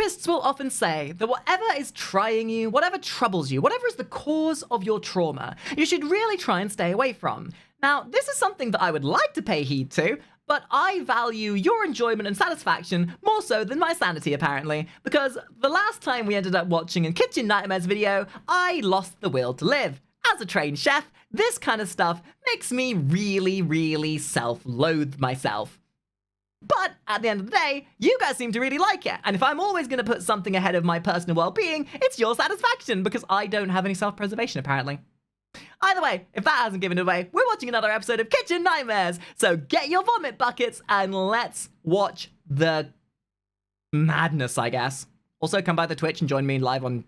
Therapists will often say that whatever is trying you, whatever troubles you, whatever is the cause of your trauma, you should really try and stay away from. Now, this is something that I would like to pay heed to, but I value your enjoyment and satisfaction more so than my sanity, apparently, because the last time we ended up watching a Kitchen Nightmares video, I lost the will to live. As a trained chef, this kind of stuff makes me really self-loathe myself. But at the end of the day, you guys seem to really like it, and if I'm always going to put something ahead of my personal well-being, it's your satisfaction, because I don't have any self-preservation, apparently. Either way, if that hasn't given it away, we're watching another episode of Kitchen Nightmares, so get your vomit buckets and let's watch the madness, I guess. Also, come by the Twitch and join me live on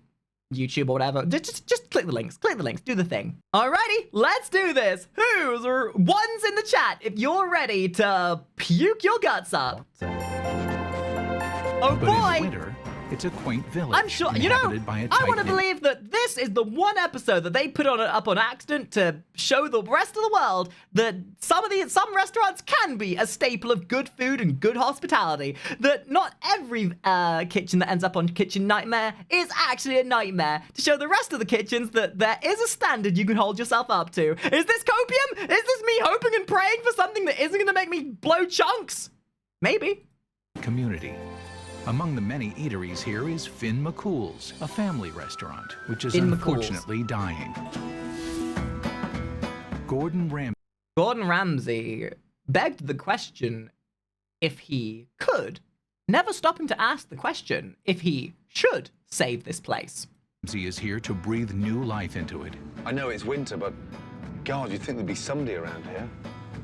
YouTube or whatever. Just click the links, do the thing. Alrighty, let's do this. Who's or one's in the chat if you're ready to puke your guts up. Oh boy! In winter, it's a quaint village. I'm sure, you know, I want to believe that this is the one episode that they put up on accident to show the rest of the world that some restaurants can be a staple of good food and good hospitality. That not every kitchen that ends up on Kitchen Nightmare is actually a nightmare. To show the rest of the kitchens that there is a standard you can hold yourself up to. Is this copium? Is this me hoping and praying for something that isn't going to make me blow chunks? Maybe. Community. Among the many eateries here is Finn McCool's, a family restaurant, which is unfortunately dying. Gordon Ramsay begged the question if he could, never stopping to ask the question if he should save this place. Ramsay is here to breathe new life into it. I know it's winter, but God, you'd think there'd be somebody around here.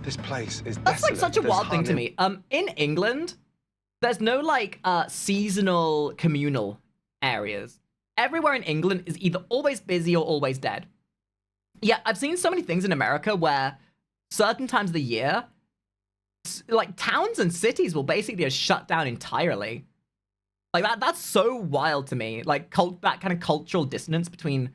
This place is That's like desolate. such a wild thing to me. In England, there's no, like, seasonal communal areas. Everywhere in England is either always busy or always dead. Yeah, I've seen so many things in America where certain times of the year, like, towns and cities will basically just shut down entirely. Like, that's so wild to me. Like, that kind of cultural dissonance between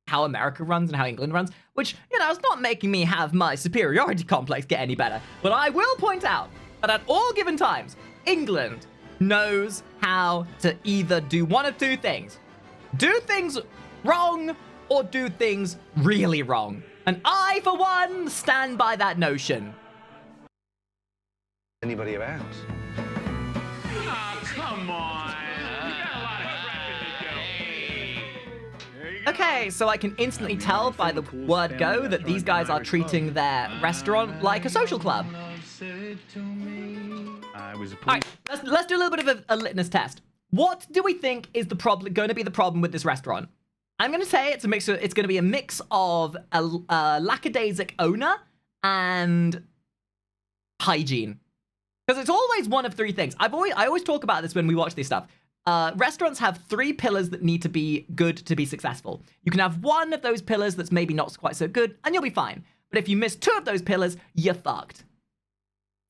how America runs and how England runs, which, you know, is not making me have my superiority complex get any better. But I will point out that at all given times, England knows how to either do one of two things. Do things wrong or do things really wrong. And I, for one, stand by that notion. Anybody around? Oh, come on. We got a lot of prepping to do. Okay, so I can instantly tell by the word go that these guys are treating their restaurant like a social club. Alright, let's do a little bit of a litmus test. What do we think is going to be the problem with this restaurant? I'm going to say it's going to be a mix of a lackadaisic owner and hygiene. Because it's always one of three things. I always talk about this when we watch this stuff. Restaurants have three pillars that need to be good to be successful. You can have one of those pillars that's maybe not quite so good, and you'll be fine. But if you miss two of those pillars, you're fucked.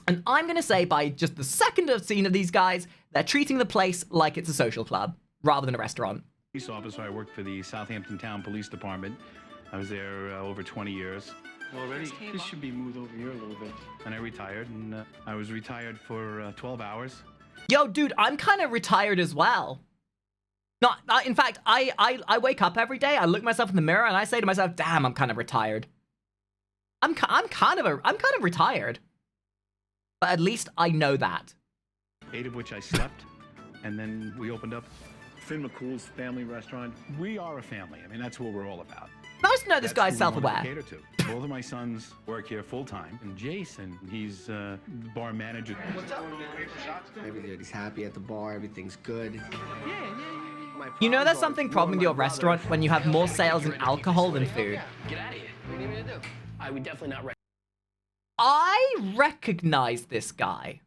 And I'm going to say by just the second scene of these guys, they're treating the place like it's a social club rather than a restaurant. Police officer, I worked for the Southampton Town Police Department. I was there over 20 years. Already, this should be moved over here a little bit. And I retired, and I was retired for 12 hours. Yo, dude, I'm kind of retired as well. In fact, I wake up every day, I look myself in the mirror, and I say to myself, damn, I'm kind of retired. I'm kind of retired. But at least I know that. 8 of which I slept, and then we opened up Finn McCool's family restaurant. We are a family. I mean, that's what we're all about. Nice to know this guy's self-aware. Both of my sons work here full-time, and Jason, he's the bar manager. What's up? Everybody's happy at the bar. Everything's good. You know there's something problem with your restaurant when you have more sales in alcohol than food. Get out of here. What do you need me to do? I would definitely not. I recognize this guy.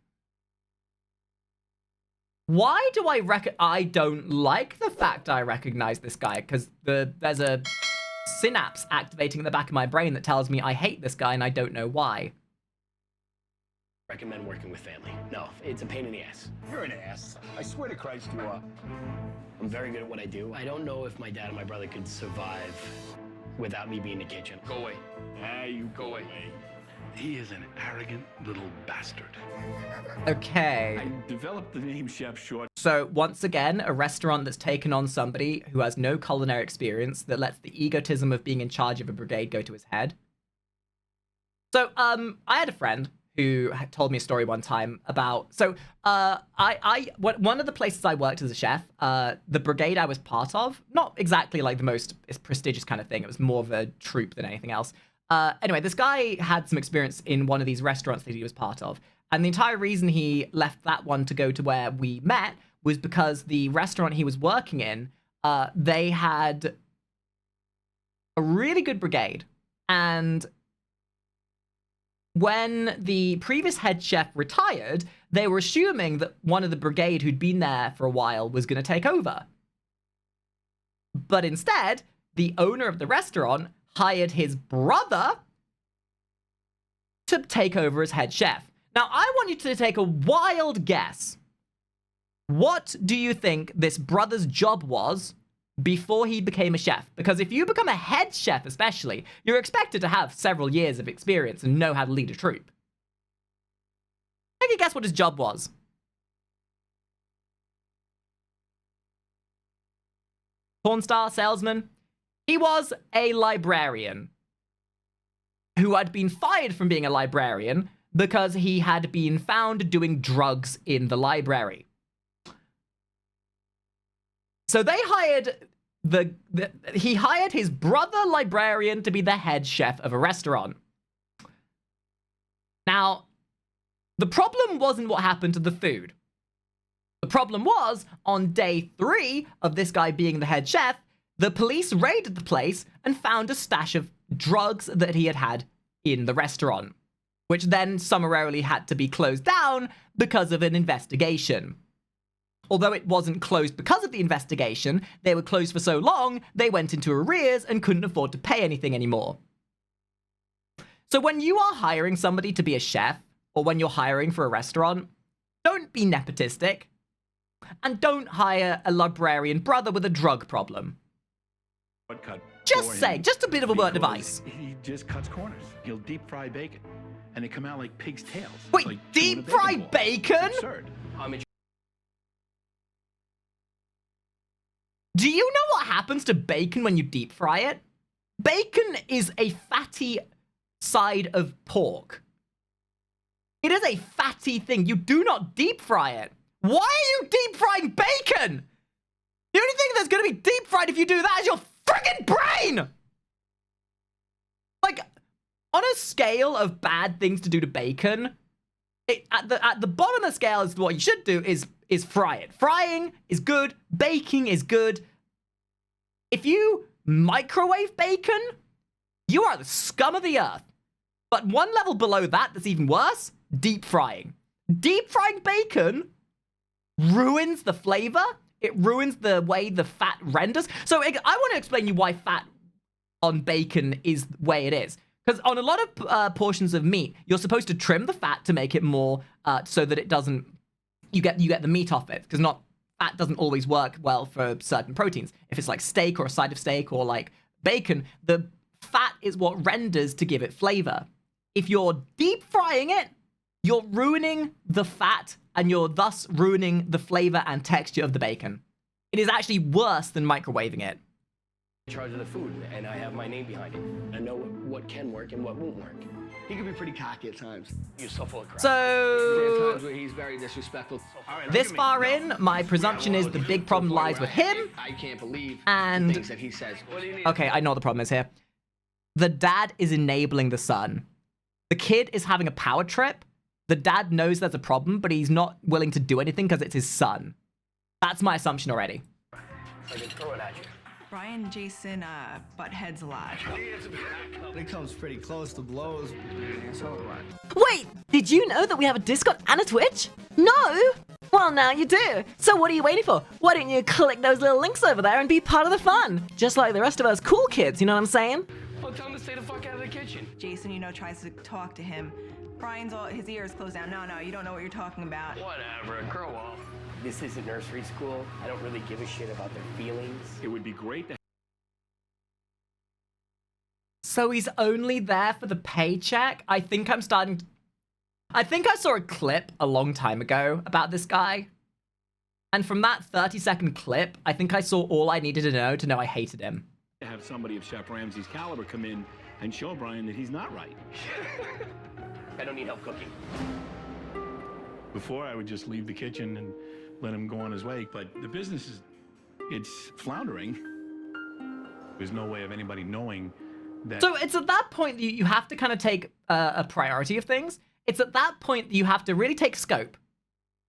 Why do I don't like the fact I recognize this guy, because there's a synapse activating in the back of my brain that tells me I hate this guy and I don't know why. Recommend working with family. No, it's a pain in the ass. You're an ass. I swear to Christ you are. I'm very good at what I do. I don't know if my dad and my brother could survive without me being in the kitchen. Go away. Hey, you Go away. He is an arrogant little bastard. Okay. I developed the name Chef Short. So once again, a restaurant that's taken on somebody who has no culinary experience, that lets the egotism of being in charge of a brigade go to his head. So I had a friend who had told me a story one time about, so one of the places I worked as a chef, the brigade I was part of, not exactly like the most prestigious kind of thing, it was more of a troupe than anything else. Anyway, this guy had some experience in one of these restaurants that he was part of. And the entire reason he left that one to go to where we met was because the restaurant he was working in, they had a really good brigade. And when the previous head chef retired, they were assuming that one of the brigade who'd been there for a while was going to take over. But instead, the owner of the restaurant hired his brother to take over as head chef. Now, I want you to take a wild guess. What do you think this brother's job was before he became a chef? Because if you become a head chef especially, you're expected to have several years of experience and know how to lead a troupe. Take a guess what his job was. Porn star, salesman? He was a librarian who had been fired from being a librarian because he had been found doing drugs in the library. So they hired he hired his brother librarian to be the head chef of a restaurant. Now, the problem wasn't what happened to the food. The problem was, on day 3 of this guy being the head chef, the police raided the place and found a stash of drugs that he had had in the restaurant, which then summarily had to be closed down because of an investigation. Although it wasn't closed because of the investigation, they were closed for so long, they went into arrears and couldn't afford to pay anything anymore. So when you are hiring somebody to be a chef, or when you're hiring for a restaurant, don't be nepotistic. And don't hire a librarian brother with a drug problem. Just say, just a bit of a word of advice. He just cuts corners. He'll deep fry bacon, and they come out like pig's tails. Wait, like deep fry bacon? It's absurd. Do you know what happens to bacon when you deep fry it? Bacon is a fatty side of pork. It is a fatty thing. You do not deep fry it. Why are you deep frying bacon? The only thing that's going to be deep fried if you do that is your friggin' brain! Like, on a scale of bad things to do to bacon, at the bottom of the scale is what you should do is fry it. Frying is good. Baking is good. If you microwave bacon, you are the scum of the earth. But one level below that that's even worse, deep frying. Deep frying bacon ruins the flavor. It ruins the way the fat renders. So I want to explain you why fat on bacon is the way it is. Because on a lot of portions of meat, you're supposed to trim the fat to make it more so that it doesn't, you get the meat off it. Because fat doesn't always work well for certain proteins. If it's like steak or a side of steak or like bacon, the fat is what renders to give it flavor. If you're deep frying it, you're ruining the fat and you're thus ruining the flavor and texture of the bacon. It is actually worse than microwaving it. In charge of the food, and I have my name behind it. I know what can work and what won't work. He can be pretty cocky at times. You're so full of crap. There So, are times where he's very disrespectful. this far in, my presumption is the big problem lies with him. I can't believe And- the things that he says. What do you need? Okay, I know what the problem is here. The dad is enabling the son. The kid is having a power trip. The dad knows there's a problem, but he's not willing to do anything because it's his son. That's my assumption already. I can throw it at you. Brian and Jason butt heads a lot. It comes pretty close to blows. So do I. Wait, did you know that we have a Discord and a Twitch? No? Well, now you do. So what are you waiting for? Why don't you click those little links over there and be part of the fun? Just like the rest of us cool kids, you know what I'm saying? Well, tell him to stay the fuck out of the kitchen. Jason, tries to talk to him. Brian's his ears closed down. No, you don't know what you're talking about. Whatever, grow up. This isn't nursery school. I don't really give a shit about their feelings. It would be great to So he's only there for the paycheck? I think I saw a clip a long time ago about this guy. And from that 30-second clip, I think I saw all I needed to know I hated him. To have somebody of Chef Ramsay's caliber come in and show Brian that he's not right. I don't need help cooking. Before, I would just leave the kitchen and let him go on his way. But the business it's floundering. There's no way of anybody knowing that. So it's at that point that you have to kind of take a priority of things. It's at that point that you have to really take scope.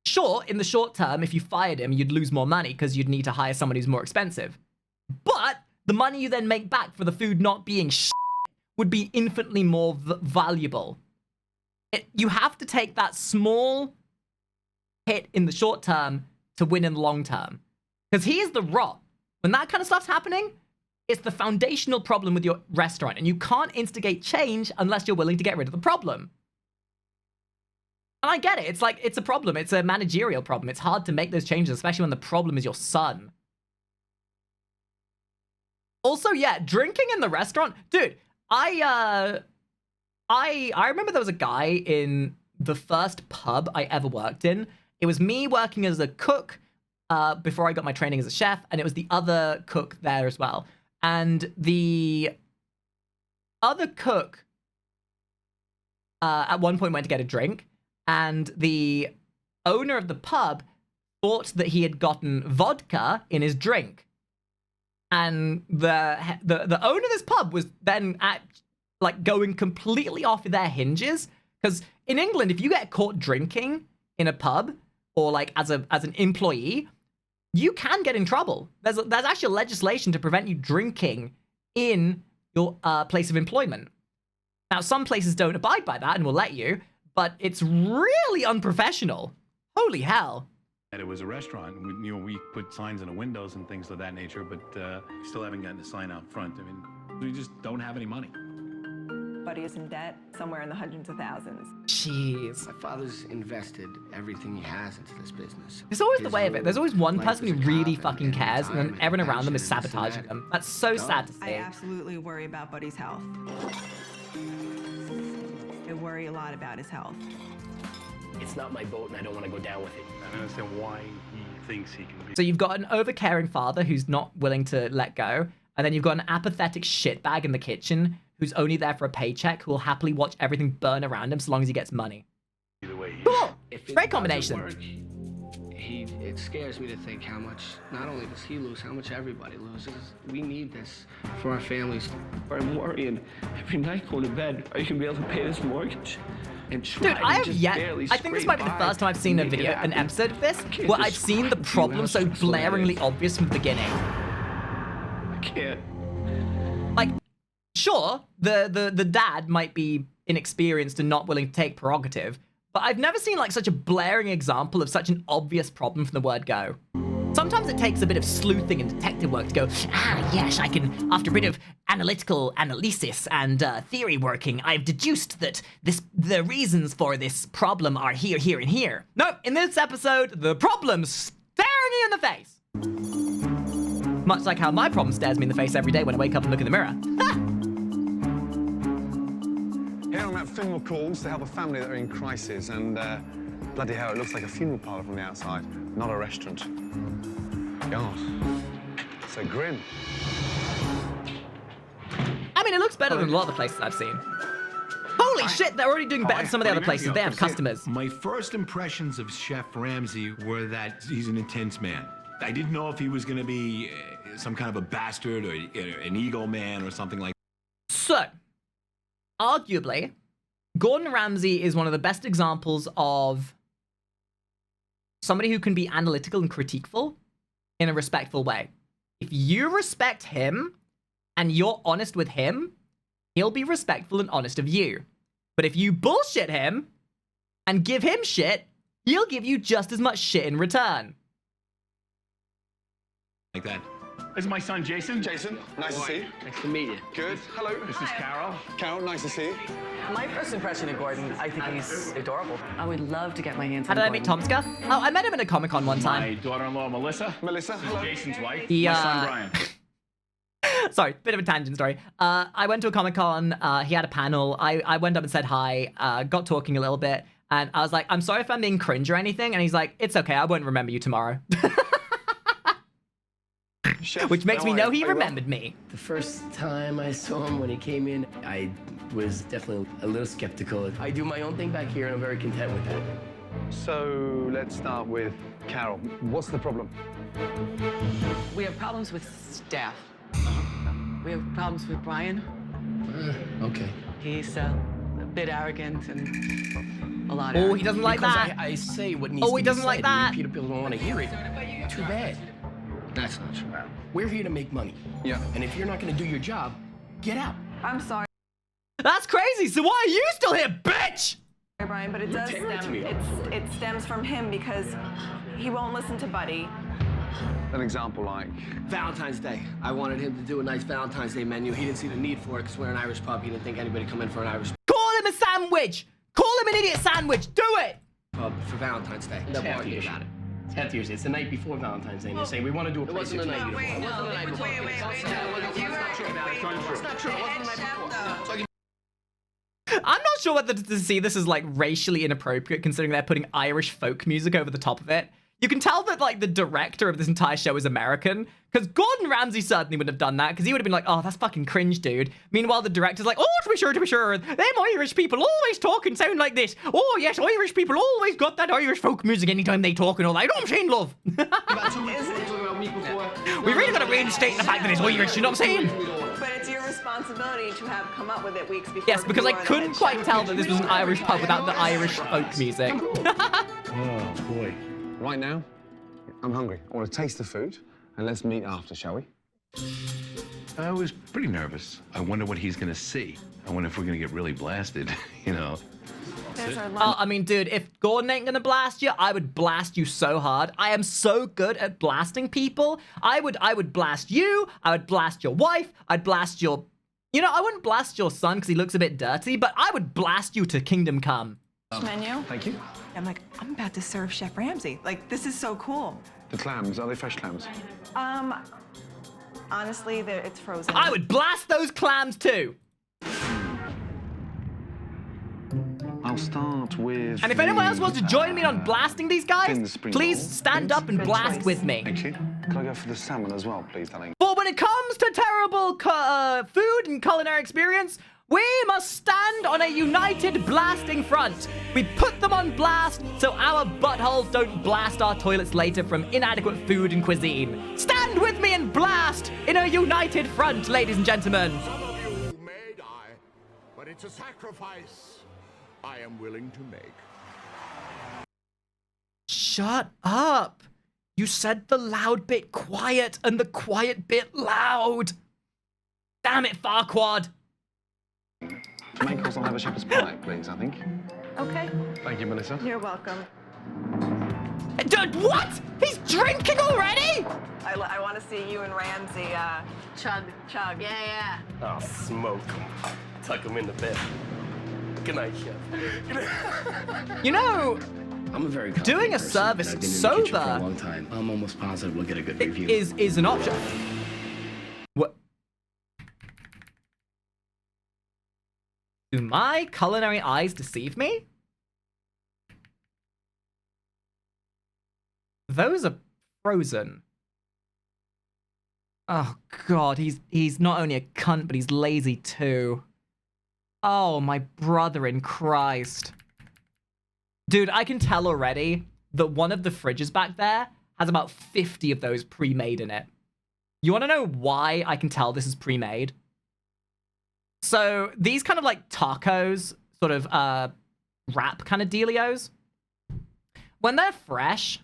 Sure, in the short term, if you fired him, you'd lose more money because you'd need to hire someone who's more expensive. But the money you then make back for the food not being would be infinitely more valuable. You have to take that small hit in the short term to win in the long term. Because here's the rot. When that kind of stuff's happening, it's the foundational problem with your restaurant, and you can't instigate change unless you're willing to get rid of the problem. And I get it. It's like, it's a problem. It's a managerial problem. It's hard to make those changes, especially when the problem is your son. Also, yeah, drinking in the restaurant. Dude, I remember there was a guy in the first pub I ever worked in. It was me working as a cook before I got my training as a chef, and it was the other cook there as well. And the other cook at one point went to get a drink, and the owner of the pub thought that he had gotten vodka in his drink. And the owner of this pub was then going completely off their hinges, because in England, if you get caught drinking in a pub or like as an employee, you can get in trouble. There's actually legislation to prevent you drinking in your place of employment. Now, some places don't abide by that and will let you, but it's really unprofessional. Holy hell. And it was a restaurant. We put signs in the windows and things of that nature, but we still haven't gotten a sign out front. I mean, we just don't have any money. Buddy is in debt, somewhere in the hundreds of thousands. Jeez. My father's invested everything he has into this business. It's always the way of it. There's always one person who really fucking cares, and then everyone around them is sabotaging them. That's so sad to I see. absolutely worry about Buddy's health. I worry a lot about his health. It's not my boat, and I don't want to go down with it. I don't understand why he thinks he can be. So you've got an overcaring father who's not willing to let go, and then you've got an apathetic shitbag in the kitchen who's only there for a paycheck, who will happily watch everything burn around him so long as he gets money. Either way, Cool! If it Great doesn't combination. work, it scares me to think how much, not only does he lose, how much everybody loses. We need this for our families. I'm worrying every night going to bed, are you going to be able to pay this mortgage? And Dude, I have yet. I think this might be the first time I've seen a video, an episode of this, where I've seen the problem so blaringly obvious from the beginning. I can't. Like, sure, the dad might be inexperienced and not willing to take prerogative, but I've never seen like such a blaring example of such an obvious problem from the word go. Sometimes it takes a bit of sleuthing and detective work to go, yes, I can, after a bit of analytical analysis and theory working, I've deduced that the reasons for this problem are here, here, and here. Nope, in this episode, the problem's staring you in the face. Much like how my problem stares me in the face every day when I wake up and look in the mirror. Here I'm at Finn McCall's to help a family that are in crisis, and bloody hell, it looks like a funeral parlour from the outside, not a restaurant. God, so grim. I mean, it looks better than a lot of the places I've seen. Holy shit, they're already doing better than some of the other places. They have customers. My first impressions of Chef Ramsay were that he's an intense man. I didn't know if he was going to be some kind of a bastard or an ego man or something like that. So, arguably, Gordon Ramsay is one of the best examples of somebody who can be analytical and critiqueful in a respectful way. If you respect him and you're honest with him, he'll be respectful and honest of you. But if you bullshit him and give him shit, he'll give you just as much shit in return. Like that. This is my son, Jason. Jason, nice to see you. Nice to meet you. Good. Hello. This is Carol. Carol, nice to see you. My first impression of Gordon, I think he's adorable. I would love to get my hands How on did I Gordon. meet Tomska? Oh, I met him in a Comic-Con one time. My daughter-in-law, Melissa. Melissa, hello. Jason's wife. He, my son, Brian. Sorry, bit of a tangent story. I went to a Comic-Con, he had a panel, I went up and said hi, got talking a little bit, and I was like, I'm sorry if I'm being cringe or anything, and he's like, it's okay, I won't remember you tomorrow. Which makes me know he remembered me. The first time I saw him when he came in, I was definitely a little skeptical. I do my own thing back here, and I'm very content with that. So let's start with Carol. What's the problem? We have problems with staff. We have problems with Brian. Okay. He's a bit arrogant and a lot. Oh, he doesn't like Because that. I say what needs to Oh, he be doesn't said, like and that. Peter people don't want to hear it. Too bad. That's not true. We're here to make money. Yeah. And if you're not going to do your job, get out. I'm sorry, That's crazy, so why are you still here, bitch? Brian, but it does tearing stem. me up. It stems from him because he won't listen to Buddy. An example like... Valentine's Day. I wanted him to do a nice Valentine's Day menu. He didn't see the need for it because we're an Irish pub. He didn't think anybody come in for an Irish Call him a sandwich! Call him an idiot sandwich! Do it! pub for Valentine's Day. It's Never half argued years. about it. It's half years. It's the night before Valentine's Day, and they say, we want to do a It wasn't the night before. wait, It wasn't the night before. wait, wait, It's wait, not- no, it's you not were- true about it. wait, It's not true. It wasn't the night before. I'm not sure whether to see this as like racially inappropriate considering they're putting Irish folk music over the top of it. You can tell that like the director of this entire show is American because Gordon Ramsay certainly wouldn't have done that because he would have been like, oh, that's fucking cringe, dude. Meanwhile, the director's like, oh, to be sure, them Irish people always talk and sound like this. Oh, yes, Irish people always got that Irish folk music anytime they talk and all that. You know what I'm saying, love? We really got to reinstate the fact that it's Irish, you know what I'm saying? But it's your responsibility to have come up with it weeks before. Yes, because I you are the couldn't head quite chef. tell that this was an Irish pub without the Irish folk music. Oh, boy. Right now, I'm hungry. I want to taste the food, and let's meet after, shall we? I was pretty nervous. I wonder what he's gonna see. I wonder if we're gonna get really blasted, you know. There's our lunch. Oh, I mean, dude, if Gordon ain't gonna blast you, I would blast you so hard. I am so good at blasting people. I would blast you. I would blast your wife. I'd blast your... You know, I wouldn't blast your son because he looks a bit dirty, but I would blast you to kingdom come. Menu. Thank you. I'm like, I'm about to serve Chef Ramsay. Like, this is so cool. The clams, are they fresh clams? Honestly, it's frozen. I would blast those clams too. I'll start with... And if anyone else wants to join me on blasting these guys, thin spring please roll, stand up and Good blast choice. with me. Thank you. Can I go for the salmon as well, please, darling? For when it comes to terrible food and culinary experience, we must stand on a united blasting front. We put them on blast so our buttholes don't blast our toilets later from inadequate food and cuisine. Stand with me and blast in a united front, ladies and gentlemen. Some of you may die, but it's a sacrifice I am willing to make. Shut up. You said the loud bit quiet and the quiet bit loud. Damn it, Farquaad. Main course, I'll have a shepherd's pie, please, I think. Okay. Thank you, Melissa. You're welcome. Dude, what? He's drinking already? I want to see you and Ramsay chug. Yeah. Oh, smoke 'em. Tuck them in the bed. Good night, Chef. You know, I'm a very doing a confident person. service I've been in the kitchen for sober a long time. I'm almost positive we'll get a good review. is an option. What? Do my culinary eyes deceive me? Those are frozen. Oh god, he's not only a cunt, but he's lazy too. Oh, my brother in Christ. Dude, I can tell already that one of the fridges back there has about 50 of those pre-made in it. You want to know why I can tell this is pre-made? So these kind of like tacos, sort of wrap kind of dealios, when they're fresh,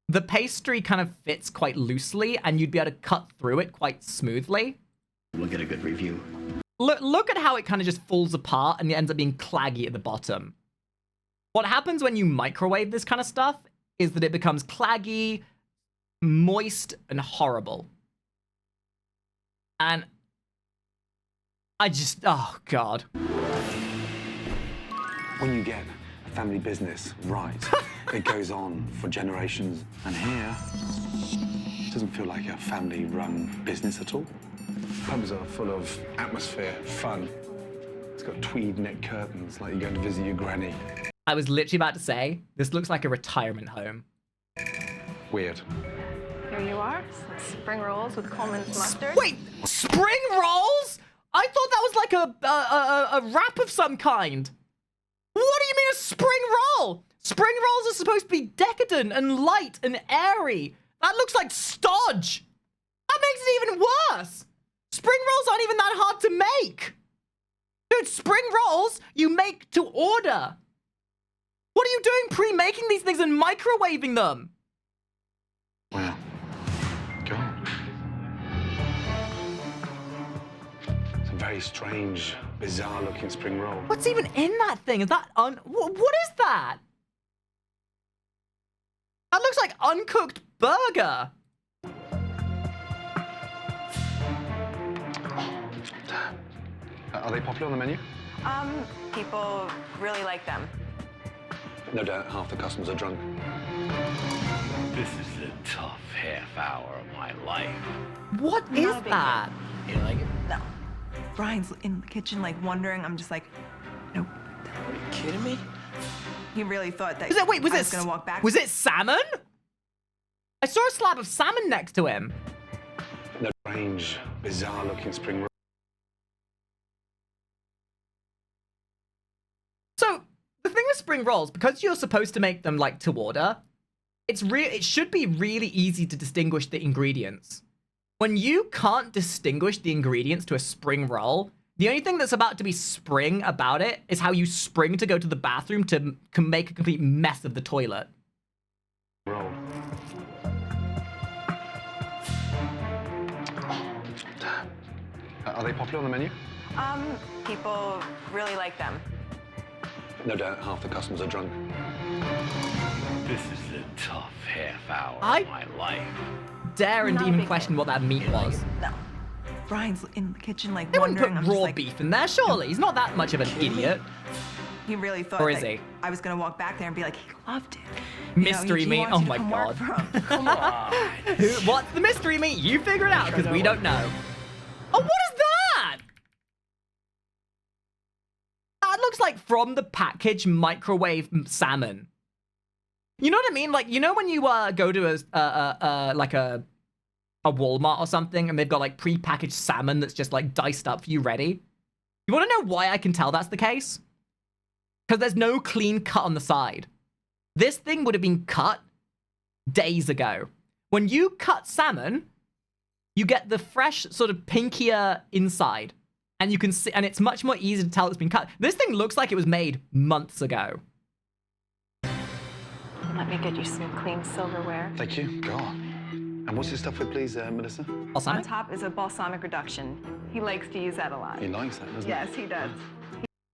the pastry kind of fits quite loosely and you'd be able to cut through it quite smoothly. We'll get a good review. Look at how it kind of just falls apart and it ends up being claggy at the bottom. What happens when you microwave this kind of stuff is that it becomes claggy, moist, and horrible. And I just, oh god. When you get a family business right, it goes on for generations. And here, doesn't feel like a family-run business at all. Pubs are full of atmosphere, fun. It's got tweed neck curtains, like you're going to visit your granny. I was literally about to say, this looks like a retirement home. Weird. Here you are, spring rolls with Coleman's mustard. Wait, spring rolls? I thought that was like a wrap of some kind. What do you mean a spring roll? Spring rolls are supposed to be decadent and light and airy. That looks like stodge. That makes it even worse. Spring rolls aren't even that hard to make. Dude, spring rolls you make to order. What are you doing pre-making these things and microwaving them? Wow. God. It's a very strange, bizarre-looking spring roll. What's even in that thing? Is that what is that? That looks like uncooked burger. Are they popular on the menu? People really like them. No doubt half the customers are drunk. This is a tough half hour of my life. What is that? You like it? No. Brian's in the kitchen, like, wondering. I'm just like, nope. Are you kidding me? He really thought that Was it, wait, was I it, was gonna walk back. was it salmon? I saw a slab of salmon next to him. No strange, bizarre-looking spring roll. So, the thing with spring rolls, because you're supposed to make them, like, to order, it should be really easy to distinguish the ingredients. When you can't distinguish the ingredients to a spring roll, the only thing that's about to be spring about it is how you spring to go to the bathroom to make a complete mess of the toilet. Roll. Are they popular on the menu? People really like them. No doubt half the customers are drunk. This is a tough half hour of my life. Daren't Not a even big question what that meat was. No. Brian's in the kitchen, like, They wouldn't wondering. put I'm just raw like, beef in there, surely. He's not that much of an idiot. He really thought Or is that he? I was gonna walk back there and be like, he loved it. Mystery he meat. wants Oh you to my come work god. for him. Come on. What's the mystery meat? You figure it out, because we don't know. Oh, what is that? That looks like from the package microwave salmon. You know what I mean? Like, you know when you go to a Walmart or something and they've got like pre-packaged salmon that's just like diced up for you ready? You want to know why I can tell that's the case? Because there's no clean cut on the side. This thing would have been cut days ago. When you cut salmon, you get the fresh sort of pinkier inside. And you can see, and it's much more easy to tell it's been cut. This thing looks like it was made months ago. Let me get you some clean silverware. Thank you. Go on. And what's this stuff with, please, Melissa? On Balsamic? top is a balsamic reduction. He likes to use that a lot. He likes that, doesn't Yes, he does.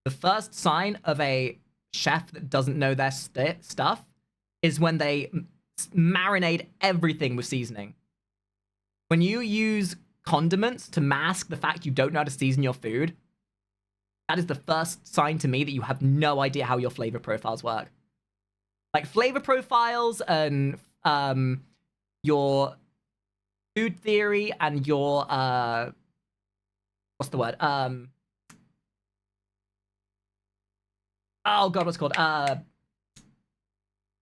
The first sign of a chef that doesn't know their stuff is when they marinate everything with seasoning. When you use condiments to mask the fact you don't know how to season your food, that is the first sign to me that you have no idea how your flavor profiles work. Like flavor profiles and your food theory and your what's the word? Oh god, what's it called?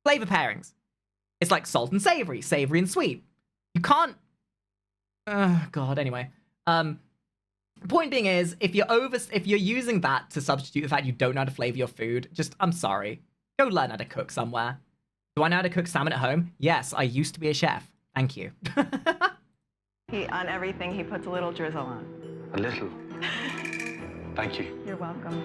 Flavor pairings. It's like salt and savory, savory and sweet. You can't. God. Anyway, the point being is, if you're using that to substitute the fact you don't know how to flavor your food, I'm sorry. Go learn how to cook somewhere. Do I know how to cook salmon at home? Yes, I used to be a chef. Thank you. On everything, he puts a little drizzle on. A little. Thank you. You're welcome.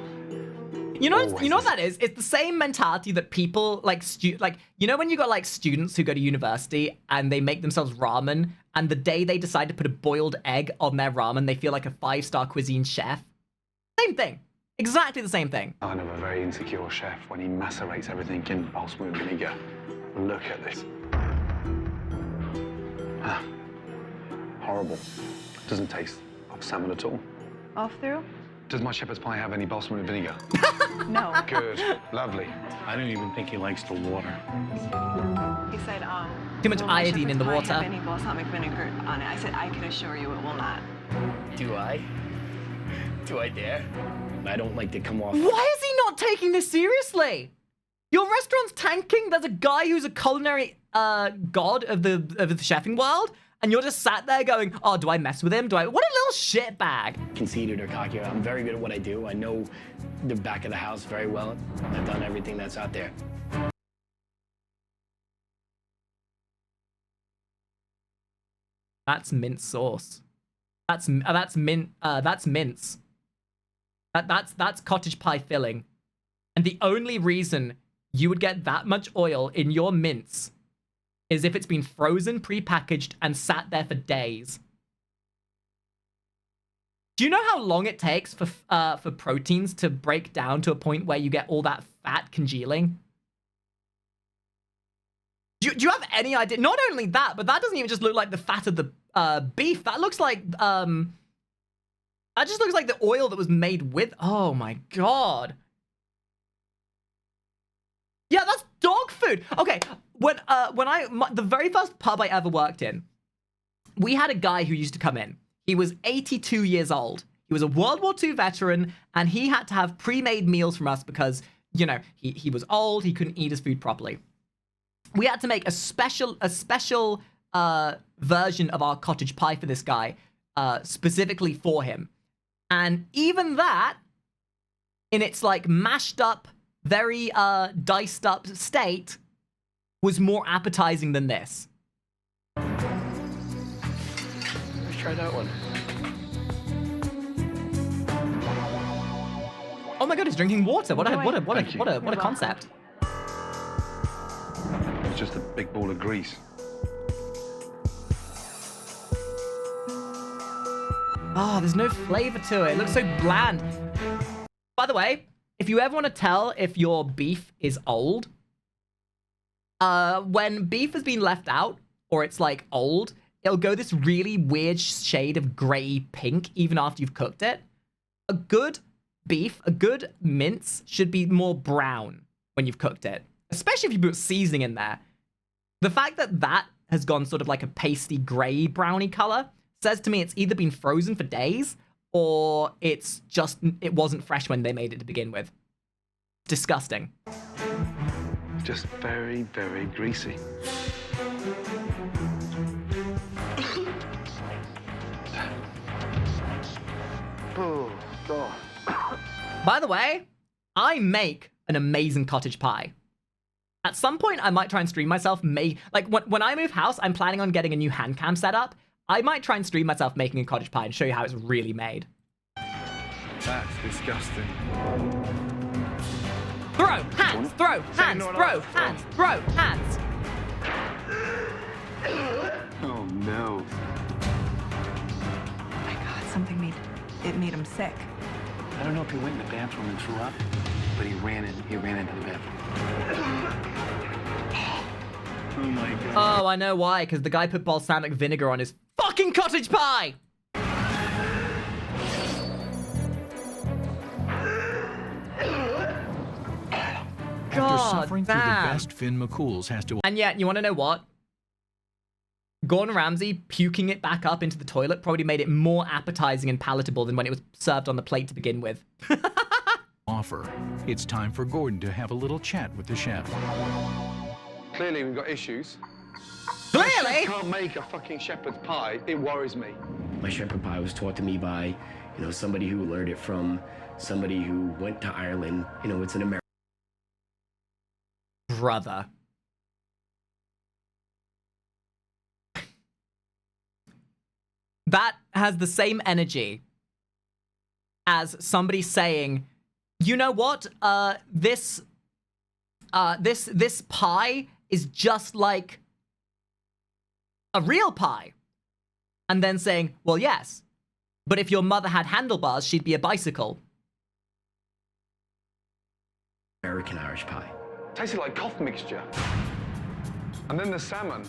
You know what that is? It's the same mentality that people like you know when you got like students who go to university and they make themselves ramen, and the day they decide to put a boiled egg on their ramen, they feel like a 5-star cuisine chef. Same thing. Exactly the same thing. I know a very insecure chef when he macerates everything in balsamic vinegar. Look at this. Horrible. Doesn't taste of salmon at all. Off through? Does my shepherd's pie have any balsam and vinegar? No. Good. Lovely. I don't even think he likes the water. He said, Too much will my iodine in the shepherd's pie water. have any balsamic vinegar on it? I said, I can assure you it will not. Do I? Do I dare? I don't like to come off. Why is he not taking this seriously? Your restaurant's tanking. There's a guy who's a culinary god of the chefing world, and you're just sat there going, "Oh, do I mess with him? Do I?" What a little shitbag. Conceited or cocky. I'm very good at what I do. I know the back of the house very well. I've done everything that's out there. That's mint sauce. That's mint. That's mince. That's cottage pie filling. And the only reason you would get that much oil in your mince is if it's been frozen, pre-packaged, and sat there for days. Do you know how long it takes for proteins to break down to a point where you get all that fat congealing? Do you have any idea? Not only that, but that doesn't even just look like the fat of the beef. That looks like that just looks like the oil that was made with. Oh my god. Yeah, that's dog food. Okay, the very first pub I ever worked in, we had a guy who used to come in. He was 82 years old. He was a World War II veteran, and he had to have pre-made meals from us because, you know, he was old, he couldn't eat his food properly. We had to make a special version of our cottage pie for this guy, specifically for him. And even that, in its like mashed up, very diced up state, was more appetizing than this. Let's try that one. Oh my god, he's drinking water. What a concept. It's just a big ball of grease. Oh, there's no flavor to it. It looks so bland. By the way, if you ever want to tell if your beef is old, when beef has been left out or it's like old, it'll go this really weird shade of gray pink even after you've cooked it. A good beef, a good mince should be more brown when you've cooked it, especially if you put seasoning in there. The fact that that has gone sort of like a pasty gray browny color says to me it's either been frozen for days or it wasn't fresh when they made it to begin with. Disgusting. Just very, very greasy. Oh, God. By the way, I make an amazing cottage pie. At some point, I might try and stream myself when I move house, I'm planning on getting a new hand cam set up. I might try and stream myself making a cottage pie and show you how it's really made. That's disgusting. Throw, hands, throw, hands, throw, hands, throw, hands. Oh, no. Oh my god, something made him sick. I don't know if he went in the bathroom and threw up, but he ran into the bathroom. Oh my god. Oh, I know why, because the guy put balsamic vinegar on his fucking cottage pie! After suffering through the damn. best, Finn McCool's has to... And yet, you want to know what? Gordon Ramsay puking it back up into the toilet probably made it more appetizing and palatable than when it was served on the plate to begin with. offer. It's time for Gordon to have a little chat with the chef. Clearly, we've got issues. Clearly? You can't make a fucking shepherd's pie. It worries me. My shepherd pie was taught to me by, somebody who learned it from somebody who went to Ireland. It's an American. Brother. That has the same energy as somebody saying, you know what? This pie is just like a real pie. And then saying, well, yes, but if your mother had handlebars, she'd be a bicycle. American Irish pie. Tasted like cough mixture. And then the salmon.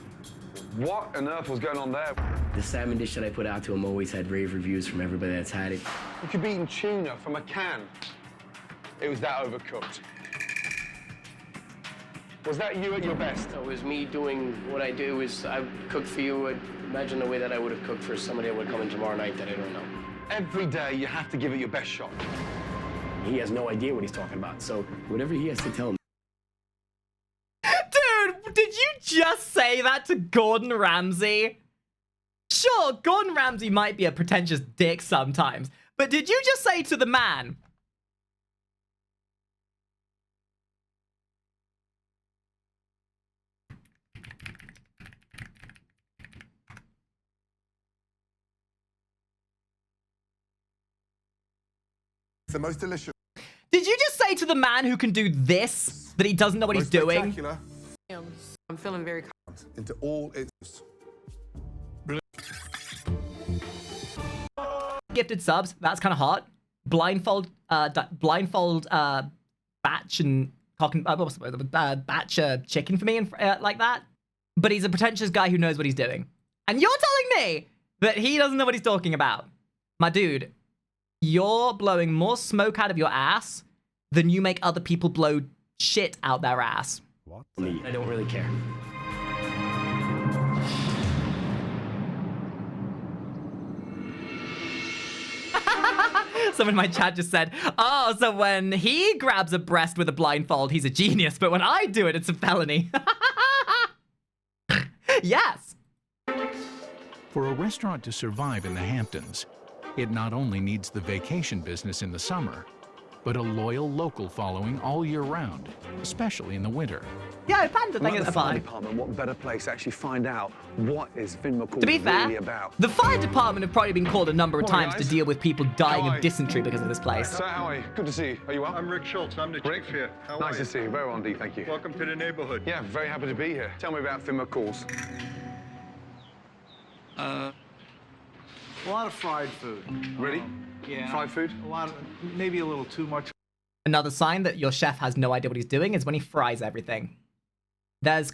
What on earth was going on there? The salmon dish that I put out to him always had rave reviews from everybody that's had it. You could be eating tuna from a can. It was that overcooked. Was that you at your best? It was me doing what I do. I cooked for you. Imagine the way that I would have cooked for somebody that would come in tomorrow night that I don't know. Every day you have to give it your best shot. He has no idea what he's talking about, so whatever he has to tell me. Dude, did you just say that to Gordon Ramsay? Sure, Gordon Ramsay might be a pretentious dick sometimes, but did you just say to the man? It's the most delicious. Did you just say to the man who can do this that he doesn't know what he's doing? I'm feeling very into all its Gifted subs, that's kind of hot. Blindfold batch and cock and batch chicken for me and like that. But he's a pretentious guy who knows what he's doing. And you're telling me that he doesn't know what he's talking about. My dude, you're blowing more smoke out of your ass than you make other people blow shit out their ass. What? I don't really care. Someone in my chat just said, oh, so when he grabs a breast with a blindfold, he's a genius, but when I do it, it's a felony. Yes. For a restaurant to survive in the Hamptons, it not only needs the vacation business in the summer, but a loyal local following all year round, especially in the winter. Yeah, I found the thing Like at the the fire fire. department, what better place to actually find out what is Finn McCall To be fair, really about? the fire department have probably been called a number of Morning, times to guys. deal with people dying How are of you? dysentery because of this place. So how are you? Good to see you. Are you well? I'm Rick Schultz. I'm the chief here. How Nice are to see you. Very well indeed, thank you. Welcome to the neighborhood. Yeah, very happy to be here. Tell me about Finn McCall's. A lot of fried food. Really? Yeah. Fried food? A lot of, maybe a little too much. Another sign that your chef has no idea what he's doing is when he fries everything. It's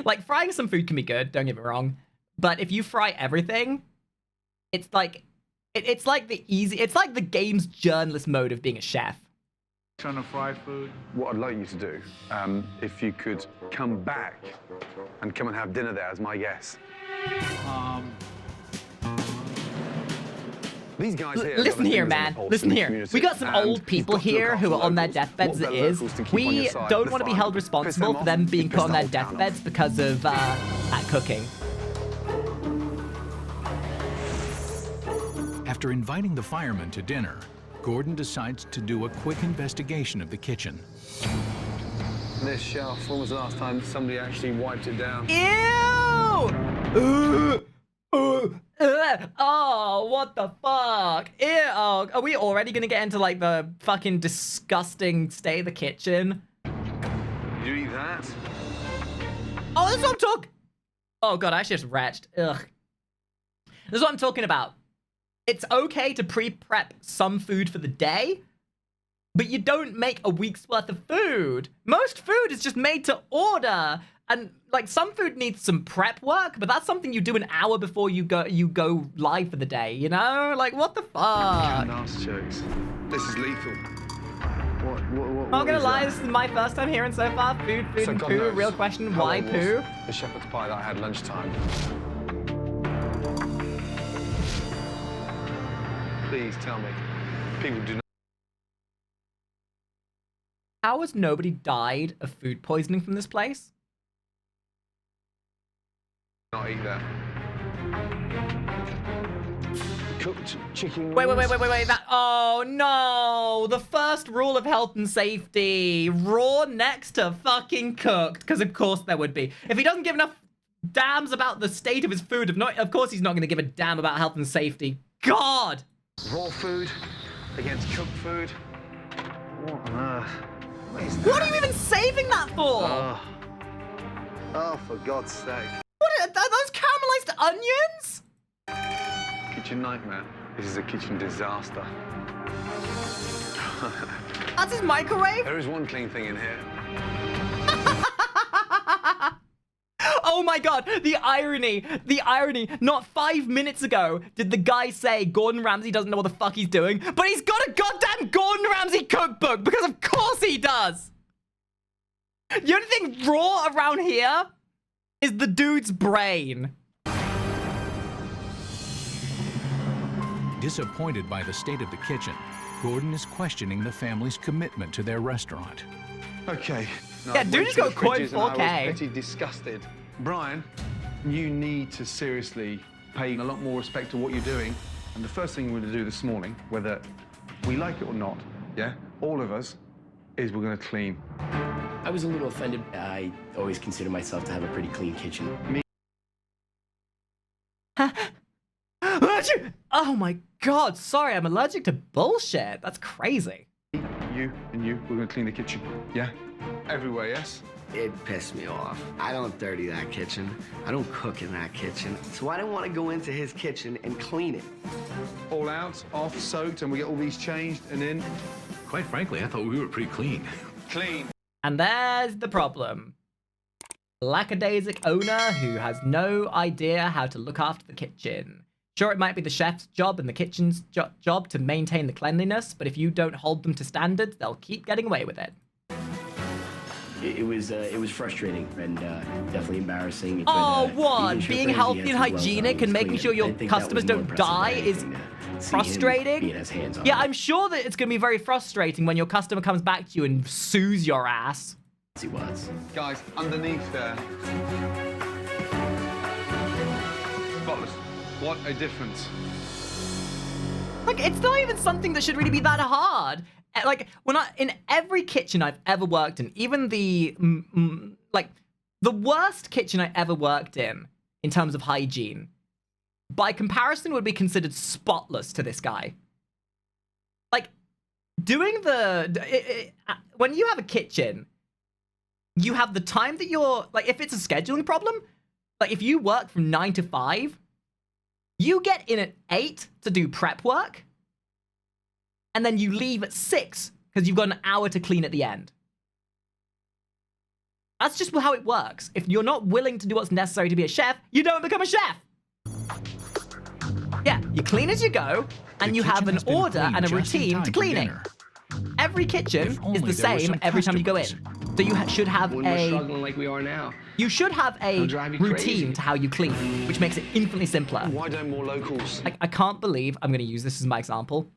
like frying some food can be good, don't get me wrong, but if you fry everything, it's like it's like the game's journalist mode of being a chef. Trying to fry food. What I'd like you to do, if you could come back and come and have dinner there as my guest. These guys here. Listen here, man. Listen here. We got some old people here who are on their deathbeds as it is. We don't want to be held responsible for them being put on their deathbeds because of that cooking. After inviting the firemen to dinner, Gordon decides to do a quick investigation of the kitchen. This shelf, when was the last time somebody actually wiped it down? Ew! Oh, what the fuck? Ew! Oh, are we already gonna get into like the fucking disgusting state of the kitchen? Did you eat that? Oh, this is what I'm talking. Oh god, I actually just retched. Ugh. This is what I'm talking about. It's okay to pre-prep some food for the day, but you don't make a week's worth of food. Most food is just made to order. And like some food needs some prep work, but that's something you do an hour before you go live for the day, you know? Like what the fuck? Ass jokes. This is lethal. What I'm not gonna lie, this is my first time hearing so far. Food, So and God poo. knows Real question, how why long was poo? The shepherd's pie that I had lunchtime. Please tell me. People do not. How has nobody died of food poisoning from this place? Not eat that. Cooked chicken. Wait. That. Oh no! The first rule of health and safety: raw next to fucking cooked. Because of course there would be. If he doesn't give enough damns about the state of his food, of course he's not going to give a damn about health and safety. God! Raw food against cooked food. What on earth? What are you even saving that for? Oh, for God's sake. What are those caramelized onions? Kitchen nightmare. This is a kitchen disaster. That's his microwave? There is one clean thing in here. Oh my god, the irony. Not 5 minutes ago did the guy say Gordon Ramsay doesn't know what the fuck he's doing, but he's got a goddamn Gordon Ramsay cookbook, because of course he does. The only thing raw around here is the dude's brain. Disappointed by the state of the kitchen, Gordon is questioning the family's commitment to their restaurant. Okay. Yeah, dude just got coin fridges and I 4K. was pretty disgusted. Brian, you need to seriously pay a lot more respect to what you're doing. And the first thing we're going to do this morning, whether we like it or not, yeah, all of us, is we're going to clean. I was a little offended. I always consider myself to have a pretty clean kitchen. Oh my god, sorry, I'm allergic to bullshit. That's crazy. You and you, we're going to clean the kitchen, yeah? Everywhere, yes? It pissed me off. I don't dirty that kitchen. I don't cook in that kitchen. So I didn't want to go into his kitchen and clean it. All out, off, soaked, and we get all these changed and in. Quite frankly, I thought we were pretty clean. Clean. And there's the problem. Lackadaisic owner who has no idea how to look after the kitchen. Sure, it might be the chef's job and the kitchen's job to maintain the cleanliness, but if you don't hold them to standards, they'll keep getting away with it. It was frustrating and definitely embarrassing. Oh, But, what? even Chef Being Ramsay healthy has and to well hygienic done and making clean sure it. your I think that customers was more don't impressive than die is anything, see him frustrating. being as hands-on. Yeah, I'm sure that it's going to be very frustrating when your customer comes back to you and sues your ass. He was. Guys, underneath there. Spotless. What a difference. Like, it's not even something that should really be that hard. Like, in every kitchen I've ever worked in, even the, like, the worst kitchen I ever worked in terms of hygiene, by comparison would be considered spotless to this guy. Like, doing when you have a kitchen, you have the time that you're, like, if it's a scheduling problem, like, if you work from 9 to 5, you get in at 8 to do prep work, and then you leave at 6 because you've got an hour to clean at the end. That's just how it works. If you're not willing to do what's necessary to be a chef, you don't become a chef. Yeah, you clean as you go, and you have an order and a routine to cleaning. Every kitchen is the same every time you go in. So you should have When we're struggling like we are now. You should have a It'll drive you routine crazy. to how you clean, which makes it infinitely simpler. Why don't more locals? I can't believe I'm going to use this as my example.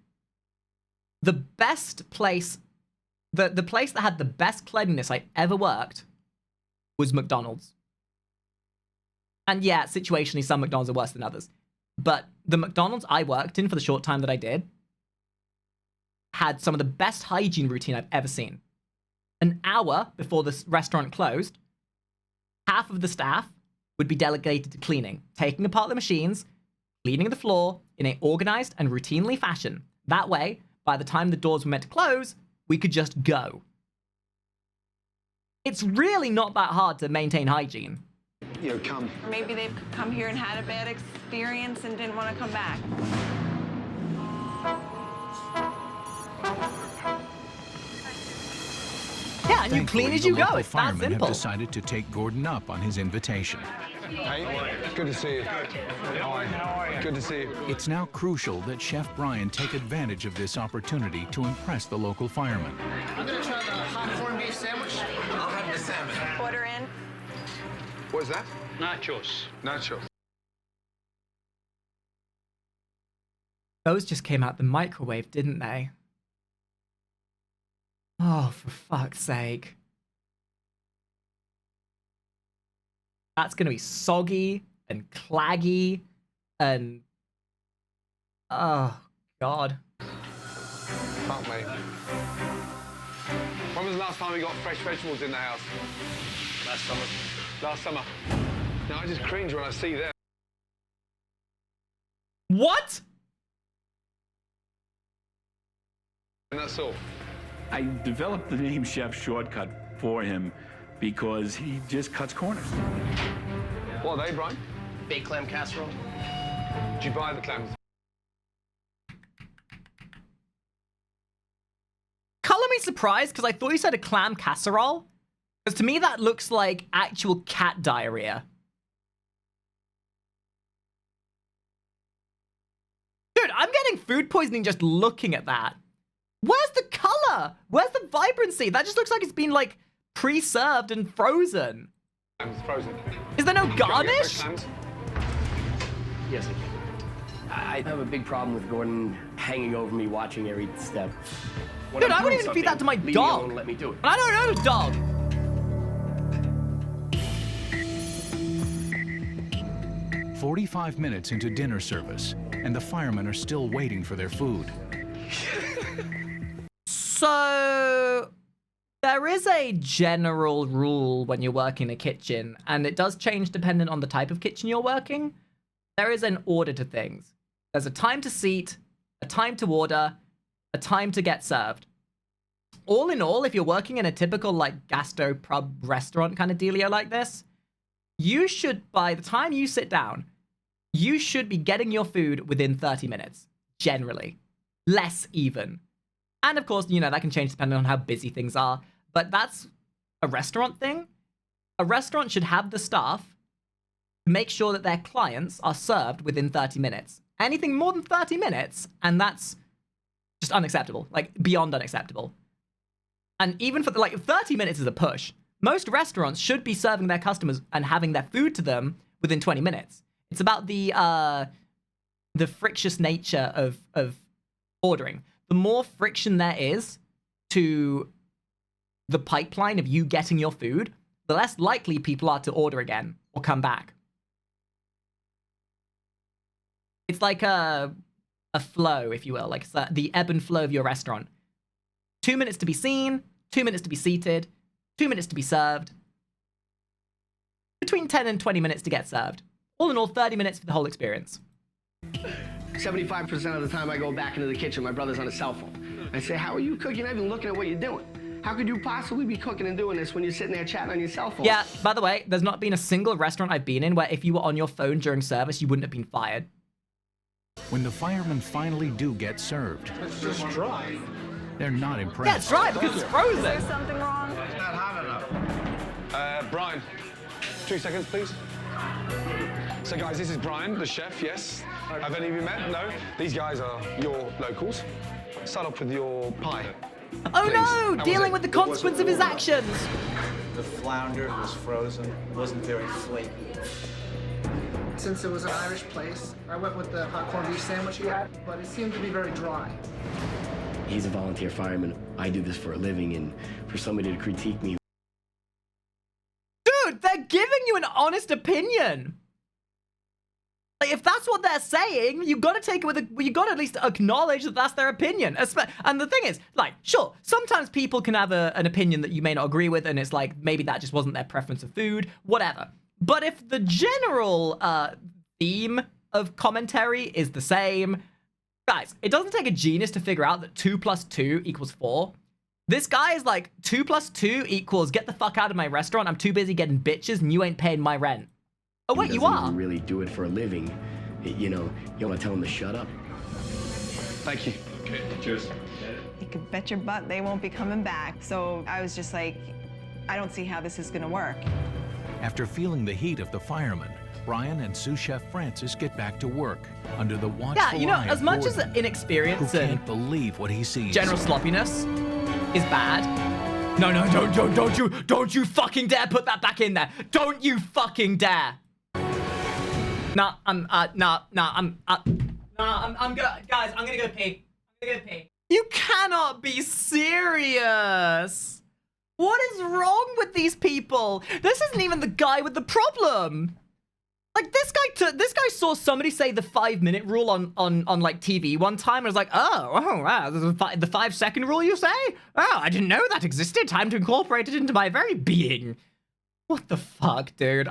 The best place, the place that had the best cleanliness I ever worked was McDonald's. And yeah, situationally, some McDonald's are worse than others. But the McDonald's I worked in for the short time that I did had some of the best hygiene routine I've ever seen. An hour before the restaurant closed, half of the staff would be delegated to cleaning, taking apart the machines, cleaning the floor in an organized and routinely fashion. That way, by the time the doors were meant to close, we could just go. It's really not that hard to maintain hygiene. Yo, come. Or maybe they've come here and had a bad experience and didn't want to come back. Yeah, and you clean Thankfully, as you the go. local It's that firemen have simple. decided to take Gordon up on his invitation. Hey, good to see you. How are you? Good to see you. It's now crucial that Chef Brian take advantage of this opportunity to impress the local firemen. I'm gonna try the hot corned beef sandwich. I'll have the salmon. Order in. What is that? Nachos. Nachos. Those just came out the microwave, didn't they? Oh, for fuck's sake. That's gonna be soggy and claggy and... Oh, God. Fuck me. When was the last time we got fresh vegetables in the house? Last summer. Last summer. Now, I just cringe when I see them. What? And that's all. I developed the name Chef Shortcut for him because he just cuts corners. What are they, Brian? Baked clam casserole. Did you buy the clams? Color me surprised, because I thought you said a clam casserole. Because to me that looks like actual cat diarrhea. food poisoning just looking at that. Where's the color? Where's the vibrancy? That just looks like it's been like pre-served and frozen. It's frozen. Is there no garnish? Yes, I can. I have a big problem with Gordon hanging over me, watching every step. When Dude, I'm I wouldn't doing even feed that to my something, leave me dog. alone and let me do it. I don't know, dog. 45 minutes into dinner service, and the firemen are still waiting for their food. So, there is a general rule when you're working in a kitchen, and it does change depending on the type of kitchen you're working. There is an order to things. There's a time to seat, a time to order, a time to get served. All in all, if you're working in a typical like gastro pub restaurant kind of dealio like this, you should, by the time you sit down, you should be getting your food within 30 minutes, generally. Less even. And of course, you know, that can change depending on how busy things are, but that's a restaurant thing. A restaurant should have the staff to make sure that their clients are served within 30 minutes. Anything more than 30 minutes, and that's just unacceptable, like beyond unacceptable. And even for like 30 minutes is a push. Most restaurants should be serving their customers and having their food to them within 20 minutes. It's about the frictious nature of ordering. The more friction there is to the pipeline of you getting your food, the less likely people are to order again or come back. It's like a flow, if you will, like the ebb and flow of your restaurant. 2 minutes to be seen, 2 minutes to be seated, 2 minutes to be served. Between 10 and 20 minutes to get served. All in all, 30 minutes for the whole experience. 75% of the time I go back into the kitchen, my brother's on his cell phone. I say, how are you cooking? You're not even looking at what you're doing. How could you possibly be cooking and doing this when you're sitting there chatting on your cell phone? Yeah, by the way, there's not been a single restaurant I've been in where if you were on your phone during service, you wouldn't have been fired. When the firemen finally do get served, It's just dry. they're not Yeah, impressed. it's dry because it's frozen. Is there something wrong? It's not hot enough. Brian, 2 seconds, please. So, guys, this is Brian, the chef, yes. Have any of you met? No? These guys are your locals. Start off with your pie. Oh Please. no! How was Dealing it? with the consequence of his actions. The flounder was frozen. It wasn't very flaky. Since it was an Irish place, I went with the hot corned beef sandwich he had, but it seemed to be very dry. He's a volunteer fireman. I do this for a living, and for somebody to critique me. Dude, they're giving you an honest opinion. Like, if that's what they're saying, you gotta take it with you gotta at least acknowledge that that's their opinion. And the thing is, like, sure, sometimes people can have an opinion that you may not agree with, and it's like, maybe that just wasn't their preference of food, whatever. But if the general theme of commentary is the same, guys, it doesn't take a genius to figure out that 2 + 2 = 4. This guy is like, 2 + 2 = get the fuck out of my restaurant, I'm too busy getting bitches, and you ain't paying my rent. Oh, wait, you are? Even really do it for a living. You know, you want to tell him to shut up? Thank you. Okay, cheers. You could bet your butt they won't be coming back. So I was just like, I don't see how this is gonna work. After feeling the heat of the firemen, Brian and sous chef Francis get back to work under the watchful Yeah, you know, eye as of much as Gordon, inexperience who and can't believe what he sees. general sloppiness is bad. No, don't you fucking dare put that back in there. Don't you fucking dare. I'm gonna go pee. You cannot be serious. What is wrong with these people? This isn't even the guy with the problem. Like, this guy saw somebody say the 5-minute rule on like TV one time and was like, oh wow, the 5-second rule, you say? Oh, I didn't know that existed. Time to incorporate it into my very being. What the fuck, dude?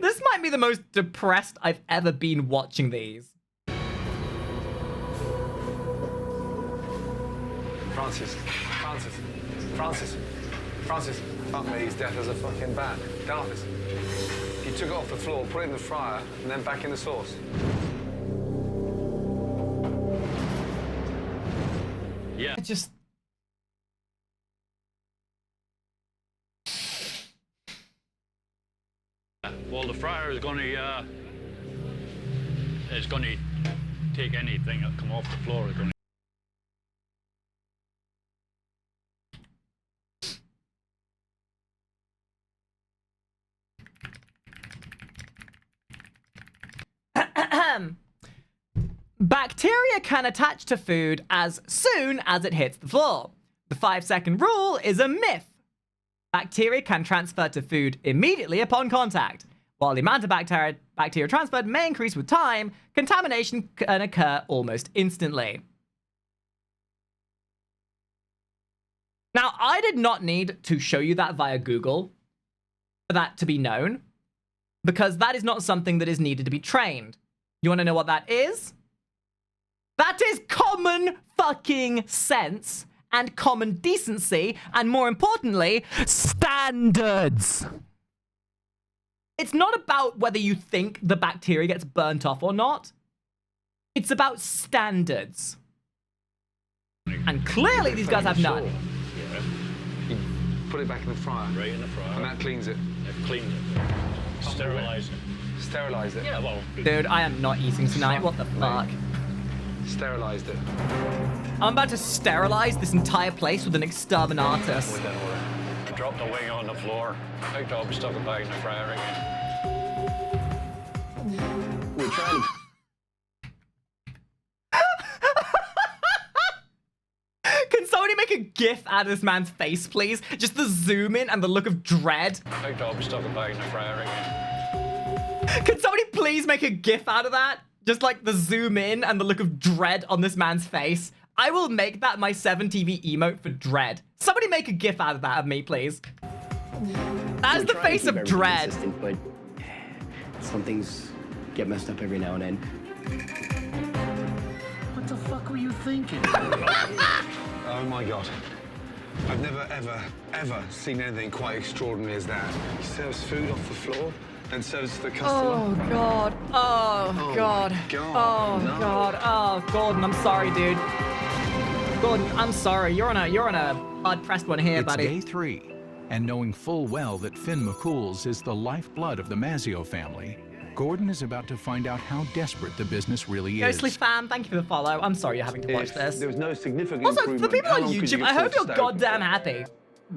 This might be the most depressed I've ever been watching these. Francis. Fuck me, he's deaf as a fucking bat. Darkness. He took it off the floor, put it in the fryer, and then back in the sauce. Yeah. It just... Well, the fryer is going to take anything that come off the floor. It's gonna... Bacteria can attach to food as soon as it hits the floor. The 5-second rule is a myth. Bacteria can transfer to food immediately upon contact. While the amount of bacteria transferred may increase with time, contamination can occur almost instantly. Now, I did not need to show you that via Google for that to be known, because that is not something that is needed to be trained. You want to know what that is? That is common fucking sense and common decency, and more importantly, standards. It's not about whether you think the bacteria gets burnt off or not. It's about standards. And clearly these guys have none. You put it back in the fryer. Right in the fryer. And that cleans it. It cleans it. Sterilize it. Sterilize it. Yeah, well. Dude, I am not eating tonight. What the fuck? Sterilized it. I'm about to sterilize this entire place with an exterminatus. Dropped the wing on the floor. Picked up, stuck it back in the fryer again. We're trying to... Can somebody make a gif out of this man's face, please? Just the zoom in and the look of dread. Picked up, stuck it back in the fryer again. Can somebody please make a gif out of that? Just like the zoom in and the look of dread on this man's face. I will make that my 7TV emote for dread. Somebody make a gif out of that of me, please. That is the face of dread. But some things get messed up every now and then. What the fuck were you thinking? Oh my God. I've never, ever seen anything quite extraordinary as that. He serves food off the floor and serves to the customer. Oh God. Oh God. God. Oh No. God. Oh Gordon, I'm sorry, dude. Gordon, I'm sorry. You're on a hard-pressed one here, It's buddy. day 3, and knowing full well that Finn McCool's is the lifeblood of the Mazzio family, Gordon is about to find out how desperate the business really is. Ghostly fam, thank you for the follow. I'm sorry you're having to watch this. There was no significant Also, for improvement. people How on long could YouTube, you I hope afford you're to stay open goddamn for? happy.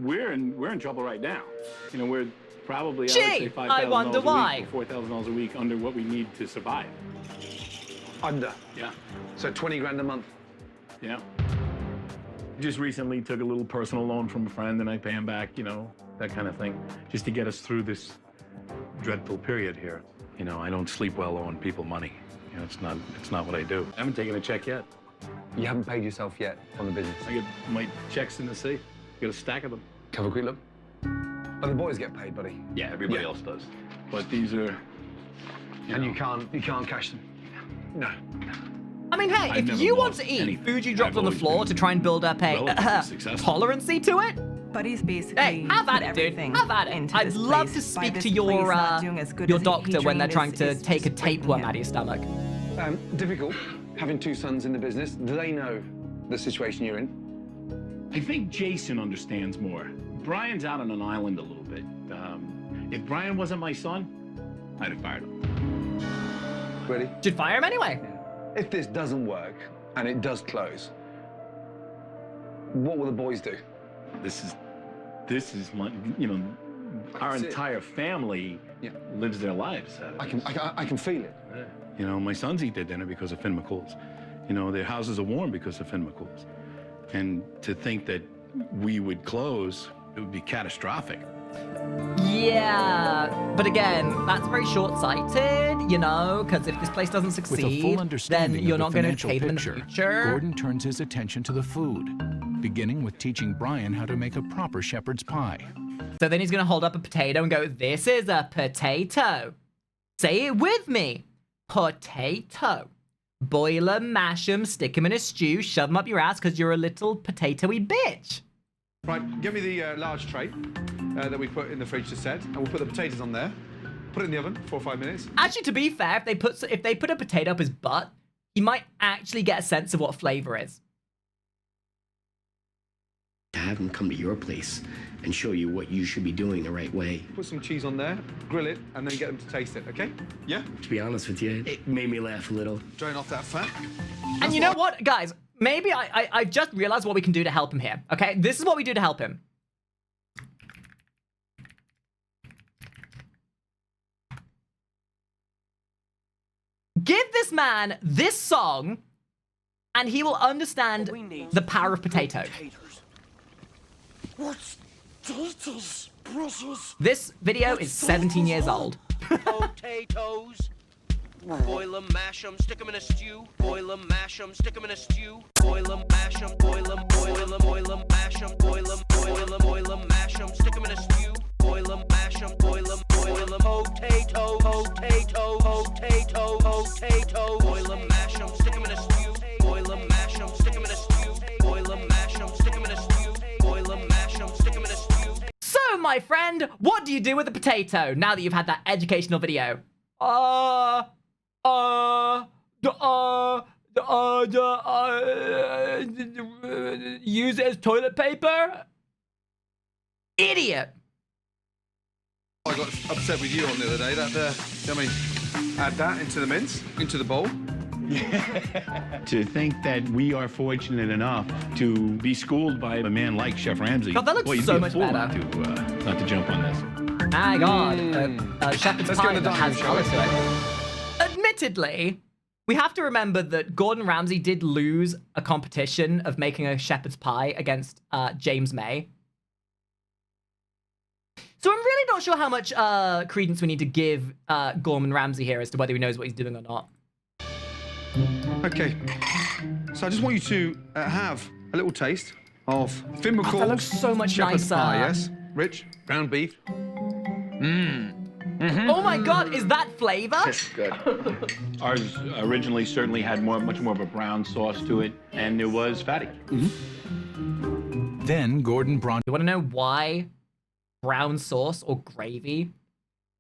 We're in trouble right now. You know, we're probably Gee, I would say I wonder why. $4,000 a week under what we need to survive. Under. Yeah. So 20 grand a month. Yeah. Just recently took a little personal loan from a friend and I pay him back, you know, that kind of thing, just to get us through this dreadful period here. You know, I don't sleep well owing people money. You know, it's not what I do. I haven't taken a check yet. You haven't paid yourself yet on the business. I get my checks in the safe. Got a stack of them. Have a quick look. Oh, the boys get paid, buddy. Yeah, everybody else does. But these are. You can't cash them. No. I mean, hey, I've if never you want lost to eat anything. food you dropped I've on the always floor been to try and build up a relatively successful. tolerancy to it, But he's basically hey, have at put it, dude. everything Have at it. into I'd this love place. to By speak this to place your not doing as good your as he doctor when they're dreamed trying to is take a just tapeworm breaking out of your stomach. Difficult having 2 sons in the business. Do they know the situation you're in? I think Jason understands more. Brian's out on an island a little bit. If Brian wasn't my son, I'd have fired him. Ready? Should fire him anyway. If this doesn't work and it does close, what will the boys do? This is my, you know, our That's it. entire family lives their lives. I can feel it. You know, my sons eat their dinner because of Finn McCool's. You know, their houses are warm because of Finn McCool's. And to think that we would close, it would be catastrophic. Yeah, but again, that's very short-sighted, you know, because if this place doesn't With succeed, a full understanding then you're of not the going to financial pay them in the picture, future. Gordon turns his attention to the food, beginning with teaching Brian how to make a proper shepherd's pie. So then he's going to hold up a potato and go, "This is a potato." Say it with me. Potato. Boil 'em, mash 'em, stick 'em in a stew, shove 'em up your ass because you're a little potatoey bitch. Right, give me the large tray that we put in the fridge to set, and we'll put the potatoes on there. Put it in the oven for 5 minutes. Actually, to be fair, if they put a potato up his butt, he might actually get a sense of what flavor is. to have him come to your place and show you what you should be doing the right way. Put some cheese on there, grill it, and then get them to taste it, okay? Yeah? To be honest with you, it made me laugh a little. Drain off that fat. And you know what, guys? Maybe I just realized what we can do to help him here, okay? This is what we do to help him. Give this man this song, and he will understand the power of potato. What's potatoes, precious? This video is 17 years old. Potatoes. Boil them, mash them, stick them in a stew. Boil them, mash them, stick them in a stew. Boil them, mash them, boil them, mash them, boil them, mash them, stick them in a stew. Boil them, mash them, boil them. Potato, potato, potato, potato. Boil them, mash them, stick them in a stew. Boil them, mash them, stick them in a stew. Boil them, mash them, stick them in a stew. Boil them, mash them, stick them in a stew. So, my friend, what do you do with a potato now that you've had that educational video? Use it as toilet paper? Idiot! I got upset with you on the other day. Add that into the mince, into the bowl. To think that we are fortunate enough to be schooled by a man like Chef Ramsay. God, that looks Boy, you'd so be a much fool better. Not to jump on this. My God, shepherd's Let's go pie in the that dining has room, colour shall to it. Admittedly, we have to remember that Gordon Ramsay did lose a competition of making a shepherd's pie against James May. So I'm really not sure how much credence we need to give Gordon Ramsay here as to whether he knows what he's doing or not. Okay. So I just want you to have a little taste of Finn Oh, that McCall's looks so much shepherd's nicer. pie, yes? Rich, ground beef. Oh my God, is that flavor? Tastes good. Ours originally certainly had much more of a brown sauce to it, and it was fatty. Then Gordon brought... You want to know why brown sauce or gravy?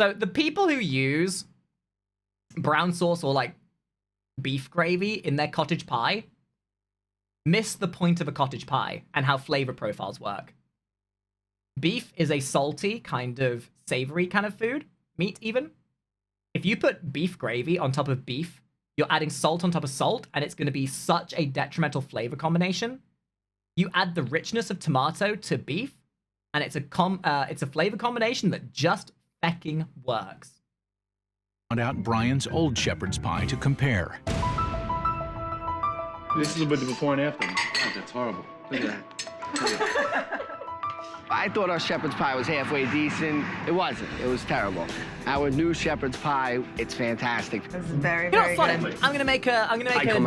So the people who use brown sauce or like beef gravy in their cottage pie miss the point of a cottage pie and how flavor profiles work. Beef is a salty, kind of savory kind of food, meat even. If you put beef gravy on top of beef, you're adding salt on top of salt, and it's going to be such a detrimental flavor combination. You add the richness of tomato to beef, and it's a flavor combination that just fecking works. out Brian's old shepherd's pie to compare. This is a bit of before and after. God, that's horrible. Look at that. I thought our shepherd's pie was halfway decent. It wasn't. It was terrible. Our new shepherd's pie, it's fantastic. It's very, You know very what's good. funny? I'm gonna make a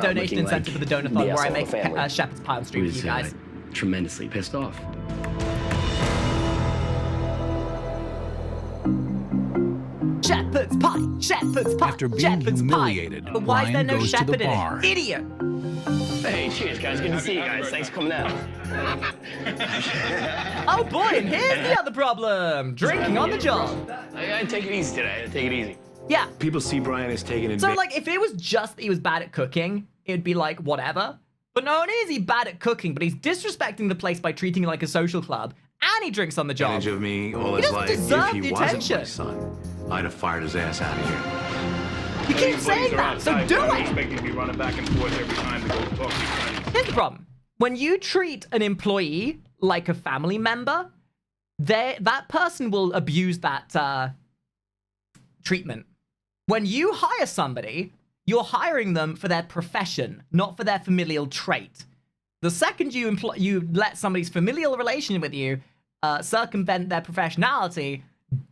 donation incentive for the Donathon the where I asshole make of the family. shepherd's pie on stream for Who's, you guys. tremendously pissed off. Shepherd's pie, shepherd's pie, After being shepherd's humiliated, pie. But why is there Brian no goes to shepherd the in bar. it? Idiot! Hey, cheers, guys. Good to see you guys. Thanks for coming out. Oh boy, and here's the other problem: drinking on the job. I gotta take it easy today. I gotta take it easy. Yeah. People see Brian as taking So advantage. like, if it was just that he was bad at cooking, it'd be like whatever. But not only is he bad at cooking, but he's disrespecting the place by treating it like a social club, and he drinks on the job. of me all He his doesn't life. deserve If he the wasn't attention. my son, I'd have fired his ass out of here. You keep saying that, so do I'm it. expecting to be running back and forth every time to go talk to your friends. Here's the problem. When you treat an employee like a family member, that person will abuse that treatment. When you hire somebody, you're hiring them for their profession, not for their familial trait. The second you let somebody's familial relation with you circumvent their professionality,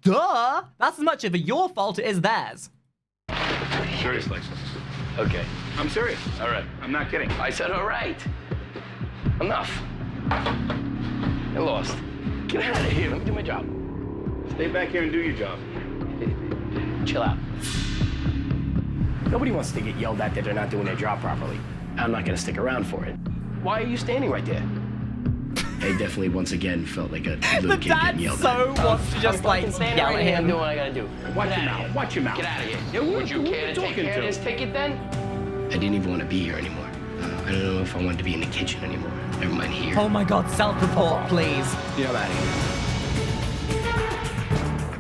duh, that's as much of your fault as theirs. Seriously. Okay. I'm serious. All right. I'm not kidding. I said all right. Enough. I lost. Get out of here. Let me do my job. Stay back here and do your job. Chill out. Nobody wants to get yelled at that they're not doing their job properly. I'm not gonna stick around for it. Why are you standing right there? I definitely once again felt like a little The kid dad getting yelled so at. wants to just like yell at him. I'm doing what I gotta do. Watch your mouth. Watch your mouth. Get out of here. Yeah, Would you care to take talking care of to? this ticket then? I didn't even want to be here anymore. I don't know if I wanted to be in the kitchen anymore. Never mind here. Oh my God, self-report, please. Yeah, I'm out of here.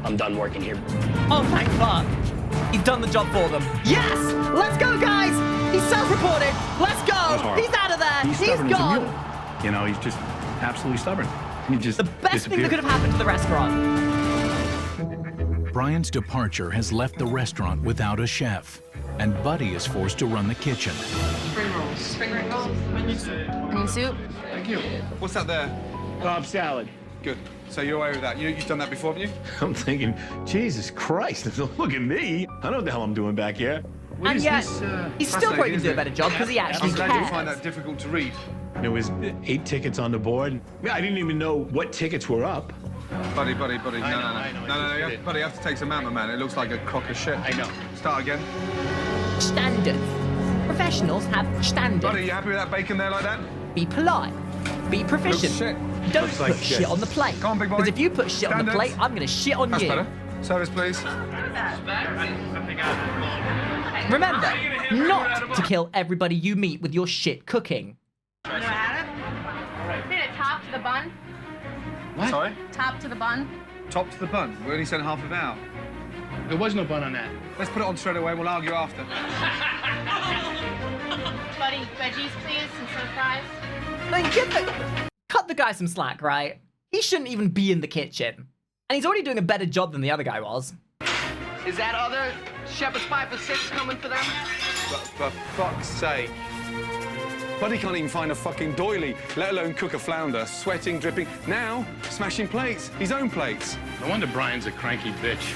I'm done working here. Oh, thank fuck. He's done the job for them. Yes! Let's go, guys! He's self-reported. Let's go! horrible. He's out of there. He's He's stubborn as a gone. mule. You know, he's just absolutely stubborn. He just The best thing that could have happened to the restaurant. Brian's departure has left the restaurant without a chef, and Buddy is forced to run the kitchen. Spring rolls. Spring rolls. Onion soup. Thank you. What's that there? Cobb salad. Good. So you're away with that. You've done that before, haven't you? I'm thinking, Jesus Christ, look at me. I know what the hell I'm doing back here. What And is yet, this, he's still probably going to do a better job because he actually I'm glad you find cares. that difficult to read. There was 8 tickets on the board. I didn't even know what tickets were up. Buddy. No. I know, You have to take some out, my man. It looks like a crock of shit. I know. Start again. Standards. Professionals have standards. Buddy, you happy with that bacon there like that? Be polite. Be proficient. Looks shit. Don't Looks put like shit shit. on the plate. Come on, big boy. Because if you put shit on the Standards. plate, I'm going to shit on That's you. better. Service, please. Remember, not to kill everybody you meet with your shit cooking. Hit it top to the bun. What? Sorry? Top to the bun. Top to the bun. We only sent half of it out. There was no bun on that. Let's put it on straight away. We'll argue after. Buddy, veggies, please, instead of fries. Like, cut the guy some slack, right? He shouldn't even be in the kitchen. And he's already doing a better job than the other guy was. Is that other shepherd's pie for 6 coming for them? For fuck's sake. Buddy can't even find a fucking doily, let alone cook a flounder. Sweating, dripping. Now, smashing plates. His own plates. No wonder Brian's a cranky bitch.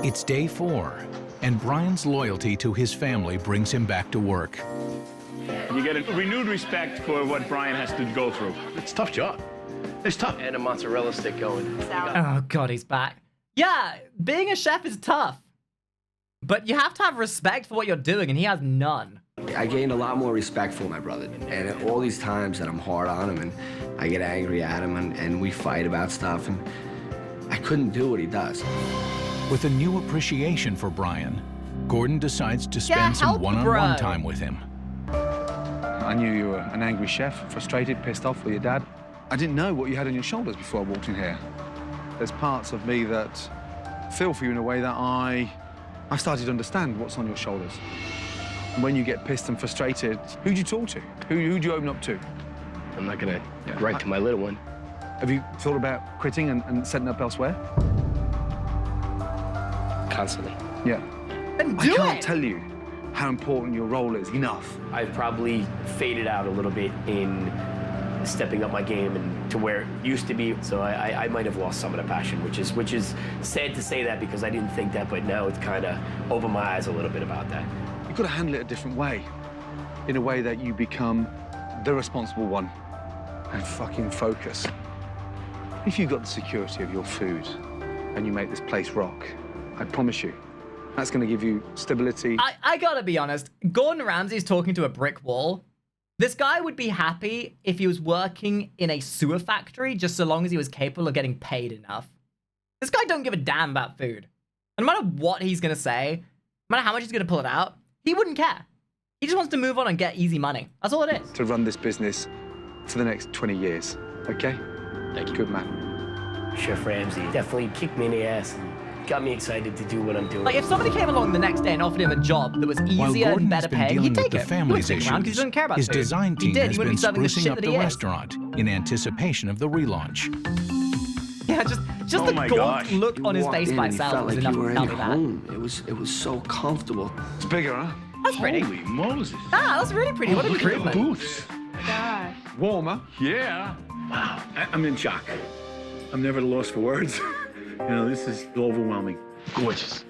It's day 4, and Brian's loyalty to his family brings him back to work. You get a renewed respect for what Brian has to go through. It's a tough job. It's tough. And a mozzarella stick going. Oh, God, he's back. Yeah, being a chef is tough. But you have to have respect for what you're doing, and he has none. I gained a lot more respect for my brother. And all these times that I'm hard on him and I get angry at him and we fight about stuff, and I couldn't do what he does. With a new appreciation for Brian, Gordon decides to spend some help the one-on-one bro. time with him. I knew you were an angry chef, frustrated, pissed off with your dad. I didn't know what you had on your shoulders before I walked in here. There's parts of me that feel for you in a way that I started to understand what's on your shoulders. And when you get pissed and frustrated, who do you talk to? Who do you open up to? I'm not gonna write to my little one. Have you thought about quitting and setting up elsewhere? Constantly. Yeah. Then I do can't it! tell you how important your role is enough. I've probably faded out a little bit in stepping up my game and to where it used to be. So I might have lost some of the passion, which is sad to say that because I didn't think that, but now it's kind of opened my eyes a little bit about that. You've got to handle it a different way. In a way that you become the responsible one and fucking focus. If you've got the security of your food and you make this place rock, I promise you, that's going to give you stability. I gotta be honest, Gordon Ramsay's talking to a brick wall. This guy would be happy if he was working in a sewer factory just so long as he was capable of getting paid enough. This guy don't give a damn about food. And no matter what he's gonna say, no matter how much he's gonna pull it out, he wouldn't care. He just wants to move on and get easy money. That's all it is. To run this business for the next 20 years, okay? Thank you. Good man. Chef Ramsay definitely kicked me in the ass. Got me excited to do what I'm doing. Like, if somebody came along the next day and offered him a job that was While easier Gordon and has better been paying, dealing he'd with take the it. He family's wouldn't stick around because issues, he doesn't care about his food. design He team did. has He been wouldn't be serving the sprucing shit up that the he is. restaurant in anticipation of the relaunch. Yeah, just Oh the my gaunt gosh. look on his Walked face in by and you itself felt was like enough you were to in tell me your that. home. It was so comfortable. It's bigger, huh? That's pretty. Holy Moses. Ah, that's really pretty. What an Look at the improvement. booths. Gosh. Warmer. Yeah. Wow. I'm in shock. I'm never at a loss for words. You know, this is overwhelming. Gorgeous.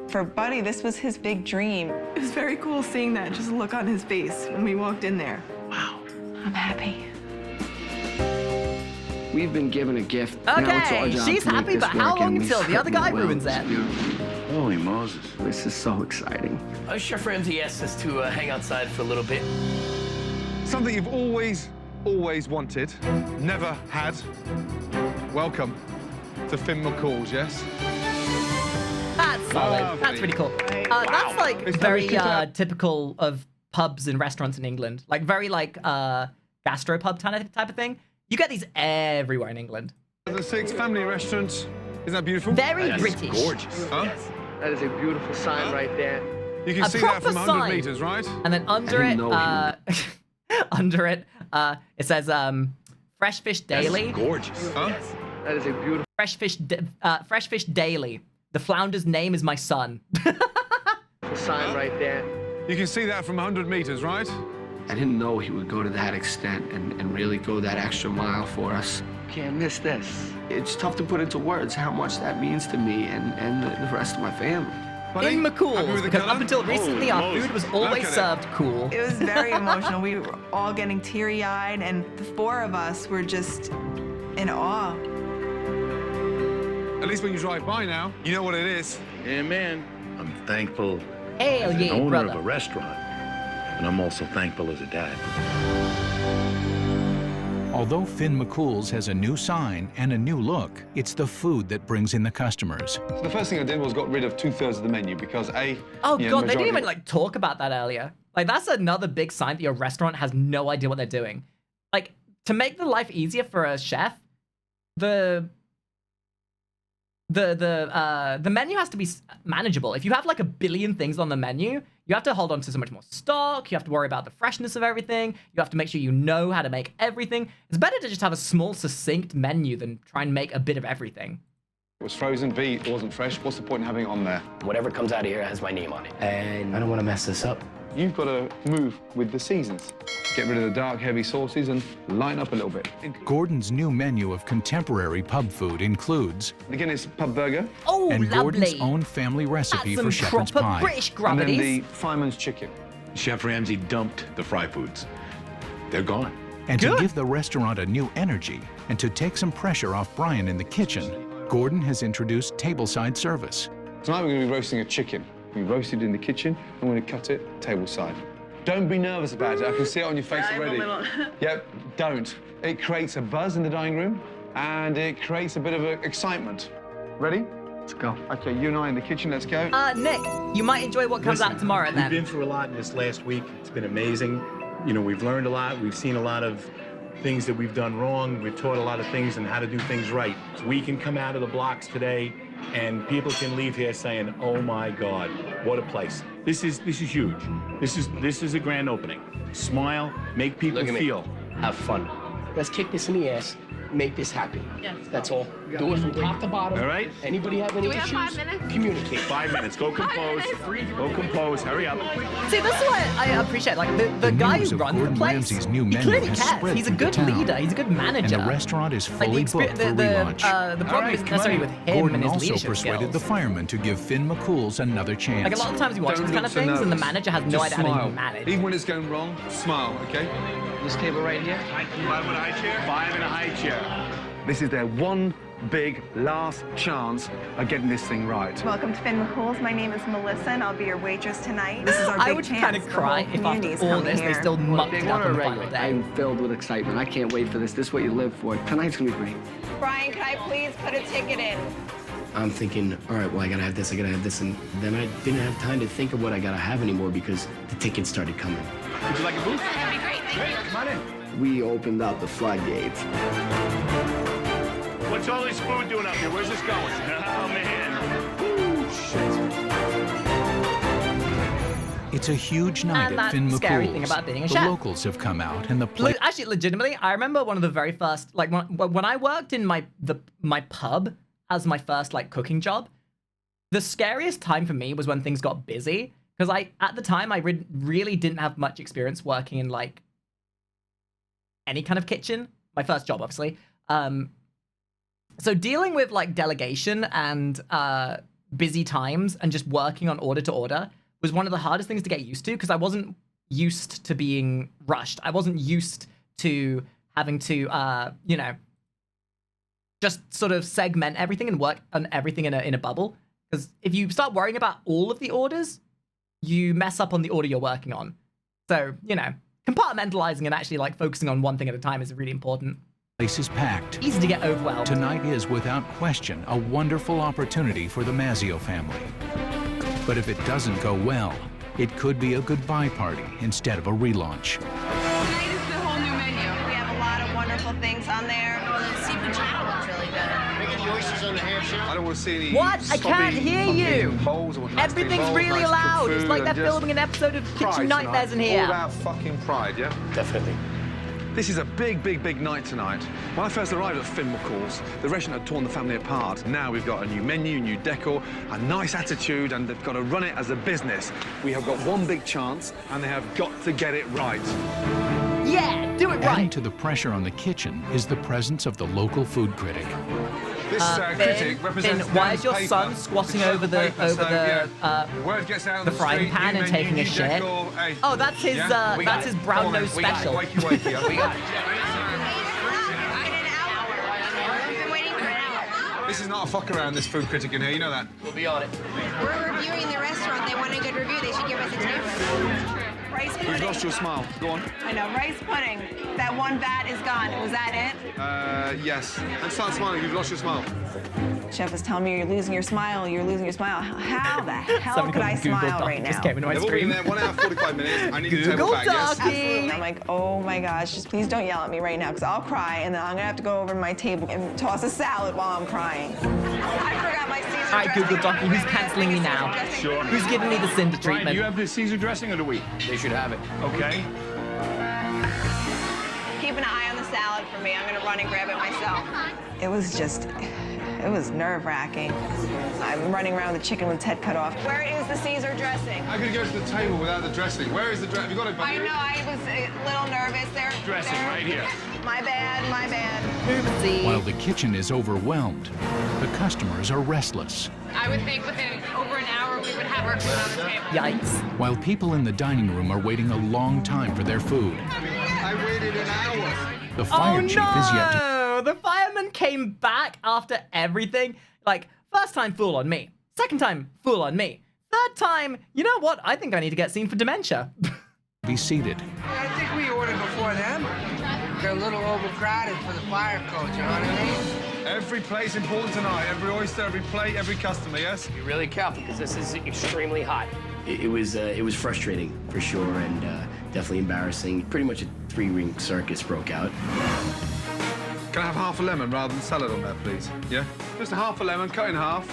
For Buddy, this was his big dream. It was very cool seeing that just look on his face when we walked in there. Wow. I'm happy. We've been given a gift. Now it's our Okay, job she's to make happy, this but how work, long and we until the other guy certainly will. ruins it? It's beautiful. Holy Moses. This is so exciting. Chef Ramsay asked us to hang outside for a little bit. Something you've always wanted, never had. Welcome to Finn McCall's, yes? That's solid. That's really cool. That's like It's very very typical of pubs and restaurants in England. Like very like gastropub type of thing. You get these everywhere in England. 2006 family restaurant. Isn't that beautiful? Very That's British. Gorgeous. Huh? That is a beautiful sign right there. You can A see that from proper 100 sign. meters, right? And then under it, under it, it says Fresh Fish Daily. That's gorgeous. Huh? That is a beautiful Fresh Fish Daily. The flounder's name is my son. sign right there. You can see that from 100 meters, right? I didn't know he would go to that extent and really go that extra mile for us. Can't miss this. It's tough to put into words how much that means to me and the rest of my family. In McCool's, because up until recently our Holy food was Moses. always Look at served cool. It was very emotional. We were all getting teary-eyed, and the four of us were just in awe. At least when you drive by now, you know what it is. Yeah, man. I'm thankful Hell as an yeah, owner brother. of a restaurant, and I'm also thankful as a dad. Although Finn McCool's has a new sign and a new look, it's the food that brings in the customers. So the first thing I did was got rid of 2/3 of the menu because Oh you know, god, they didn't majority- even like talk about that earlier. Like that's another big sign that your restaurant has no idea what they're doing. Like to make the life easier for a chef, the menu has to be manageable. If you have like a billion things on the menu, you have to hold on to so much more stock. You have to worry about the freshness of everything. You have to make sure you know how to make everything. It's better to just have a small, succinct menu than try and make a bit of everything. It was frozen, B, it wasn't fresh. What's the point in having it on there? Whatever comes out of here has my name on it. And I don't want to mess this up. You've got to move with the seasons. Get rid of the dark, heavy sauces and lighten up a little bit. Gordon's new menu of contemporary pub food includes Again, it's pub burger. Oh, and Gordon's lovely. own family recipe That's for some shepherd's proper pie. British And then the grubbities. fireman's chicken. Chef Ramsay dumped the fry foods. They're gone. And Good. to give the restaurant a new energy and to take some pressure off Brian in the kitchen, Gordon has introduced tableside service. Tonight we're going to be roasting a chicken. We roast it in the kitchen. I'm going to cut it tableside. Don't be nervous about it. I can see it on your face already. Yep, don't. It creates a buzz in the dining room and it creates a bit of excitement. Ready? Let's go. Okay, you and I in the kitchen, let's go. Nick, you might enjoy what comes out tomorrow We've then. been through a lot in this last week. It's been amazing. You know, we've learned a lot. We've seen a lot of things that we've done wrong. We've taught a lot of things and how to do things right. So we can come out of the blocks today and people can leave here saying, oh my God, what a place. This is huge. This is a grand opening. Smile, make people Look at me. feel. Have fun. Let's kick this in the ass. Make this happen. Yes. That's all. Do it from top to bottom. All right? Anybody have any Do we have issues? 5 minutes? Communicate. 5 minutes. Go compose. Go compose. Hurry up. See, this is what I appreciate. Like the The guy news who of runs the Gordon place, Ramsay's new he menu clearly has cares. spread He's a through the good town. leader. He's a good manager. And the restaurant is Like fully booked for relaunch. the problem isn't necessarily with him Gordon and his also leadership persuaded skills. the firemen to give Finn McCool's another chance. Like a lot of times you watch Don't these kind look of so things and the nervous. manager has no Just idea how smile. to manage. Even when it's going wrong, smile, okay? This table right here. 5 in a high chair? 5 in a high chair. This is their one big last chance of getting this thing right. Welcome to Finn McCool's. My name is Melissa, and I'll be your waitress tonight. This is our I big would chance. kind of cry if after all this they still mucked it up on the final day. I'm filled with excitement. I can't wait for this. This is what you live for. Tonight's gonna be great. Brian, can I please put a ticket in? I'm thinking, all right, well, I gotta have this, and then I didn't have time to think of what I gotta have anymore because the tickets started coming. Would you like a booth? That'd be great, thank you. Come on in. We opened up the floodgates. What's all this food doing up here? Where's this going? Oh, man. Ooh, shit. It's a huge night And at that's Finn the McCool's. scary thing about being a the chef. locals have come out and the place. Actually, legitimately, I remember one of the very first, like when I worked in my pub as my first like cooking job. The scariest time for me was when things got busy because at the time I really didn't have much experience working in like any kind of kitchen. My first job, obviously. So dealing with like delegation and busy times and just working on order to order was one of the hardest things to get used to because I wasn't used to being rushed. I wasn't used to having to, just sort of segment everything and work on everything in a bubble. Because if you start worrying about all of the orders, you mess up on the order you're working on. So, compartmentalizing and actually like focusing on one thing at a time is really important. place is packed. Easy to get overwhelmed. Tonight is, without question, a wonderful opportunity for the Mazzio family. But if it doesn't go well, it could be a goodbye party instead of a relaunch. Tonight is the whole new menu. We have a lot of wonderful things on there. The seafood chowder looks really good. Can we get the oysters on the ham shape? I don't want to see any. What? I can't hear you. Bowls or nasty Everything's bowls, really nice loud. cooked It's food like they're and just filming an episode of pride Kitchen Nightmares in tonight. here. All about fucking pride, yeah? Definitely. This is a big, big, big night tonight. When I first arrived at Finn McCall's, the restaurant had torn the family apart. Now we've got a new menu, new decor, a nice attitude, and they've got to run it as a business. We have got one big chance, and they have got to get it right. Yeah, do it Adding right. to the pressure on the kitchen is the presence of the local food critic. This critic represents Finn, why is your paper. son squatting It's over the paper, so, over Word gets out on the frying street, pan new and menu, taking a new shit? decor. Hey. Oh, that's his Yeah? that's his brown Come on, nose then. special. Wakey, wakey, wakey. We got it. This is not a fuck around, this food critic in here, you know that? We'll be on it. We're reviewing the restaurant. They want a good review. They should give us a tip. Rice pudding. You've lost your smile. Go on. I know, rice pudding. That one vat is gone. Was that it? Yes. And start smiling, you've lost your smile. Chef is telling me you're losing your smile. You're losing your smile. How the hell Somebody could I called Google smile Doc right just now? came into my They've all been screen. there 1 hour, 45 minutes. I need the Google table back, yes? Doc. Absolutely. I'm like, oh my gosh, just please don't yell at me right now, because I'll cry, and then I'm gonna have to go over to my table and toss a salad while I'm crying. I forgot my Caesar All right, Google dressing. Docky, who's cancelling me now? Sure. Who's giving me the cinder Brian, treatment? do you have the Caesar dressing or do we? They should have it. Okay. Keep an eye on the salad for me. I'm gonna run and grab it myself. It was nerve-wracking. I'm running around with the chicken with its head cut off. Where is the Caesar dressing? How could you go to the table without the dressing? Where is the dressing? Have you got it, buddy? I know, I was a little nervous there. Dressing right here. My bad, my bad. Oopsie. While the kitchen is overwhelmed, the customers are restless. I would think within over an hour we would have our food on the table. Yikes. While people in the dining room are waiting a long time for their food, I waited an hour. the fire Oh chief is yet to no! The fireman came back after everything. Like, first time, fool on me. Second time, fool on me. Third time, you know what? I think I need to get seen for dementia. be seated. I think we ordered before them. They're a little overcrowded for the fire coach, you know what I mean? Every plate's important tonight. Every oyster, every plate, every customer, yes? Be really careful because this is extremely hot. It was frustrating for sure and definitely embarrassing. Pretty much a 3-ring circus broke out. Can I have half a lemon rather than salad on there, please? Yeah? Just a half a lemon, cut in half.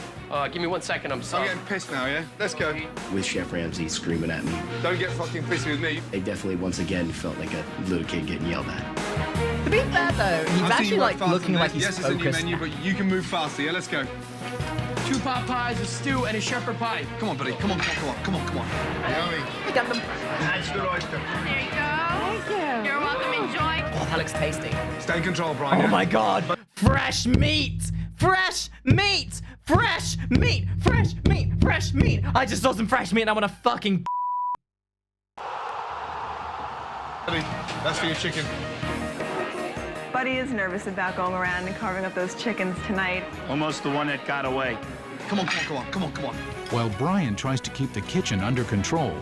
Give me 1 second. I'm I'm sorry. getting pissed now, yeah? Let's go. With Chef Ramsay screaming at me. Don't get fucking pissy with me. I definitely once again felt like a little kid getting yelled at. To be fair though, he's I've seen actually you work like faster looking than like this. he's Yes, it's a new focused. menu, but you can move faster, yeah? Let's go. 2 pot pies, a stew, and a shepherd pie. Come on, buddy. Come on, come on, come on, come on. Yummy. I got them. That's the oyster. There you go. Thank you. You're welcome. Enjoy. Oh, that looks tasty. Stay in control, Brian. Oh yeah? my god. Fresh meat! Fresh meat! Fresh meat! Fresh meat! Fresh meat! I just saw some fresh meat and I want to fucking. Buddy, that's for your chicken. Buddy is nervous about going around and carving up those chickens tonight. Almost the one that got away. Come on, come on, come on, come on, come on. While Brian tries to keep the kitchen under control,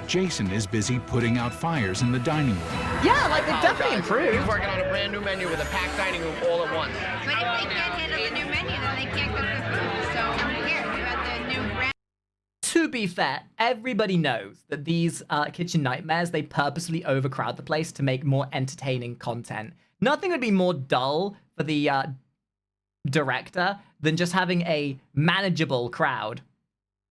Jason is busy putting out fires in the dining room. Yeah, like they've definitely improved. He's working on a brand new menu with a packed dining room all at once. But if they can't handle the new menu, then they can't cook the food. So here, you got the new brand. To be fair, everybody knows that these kitchen nightmares, they purposely overcrowd the place to make more entertaining content. Nothing would be more dull for the director than just having a manageable crowd.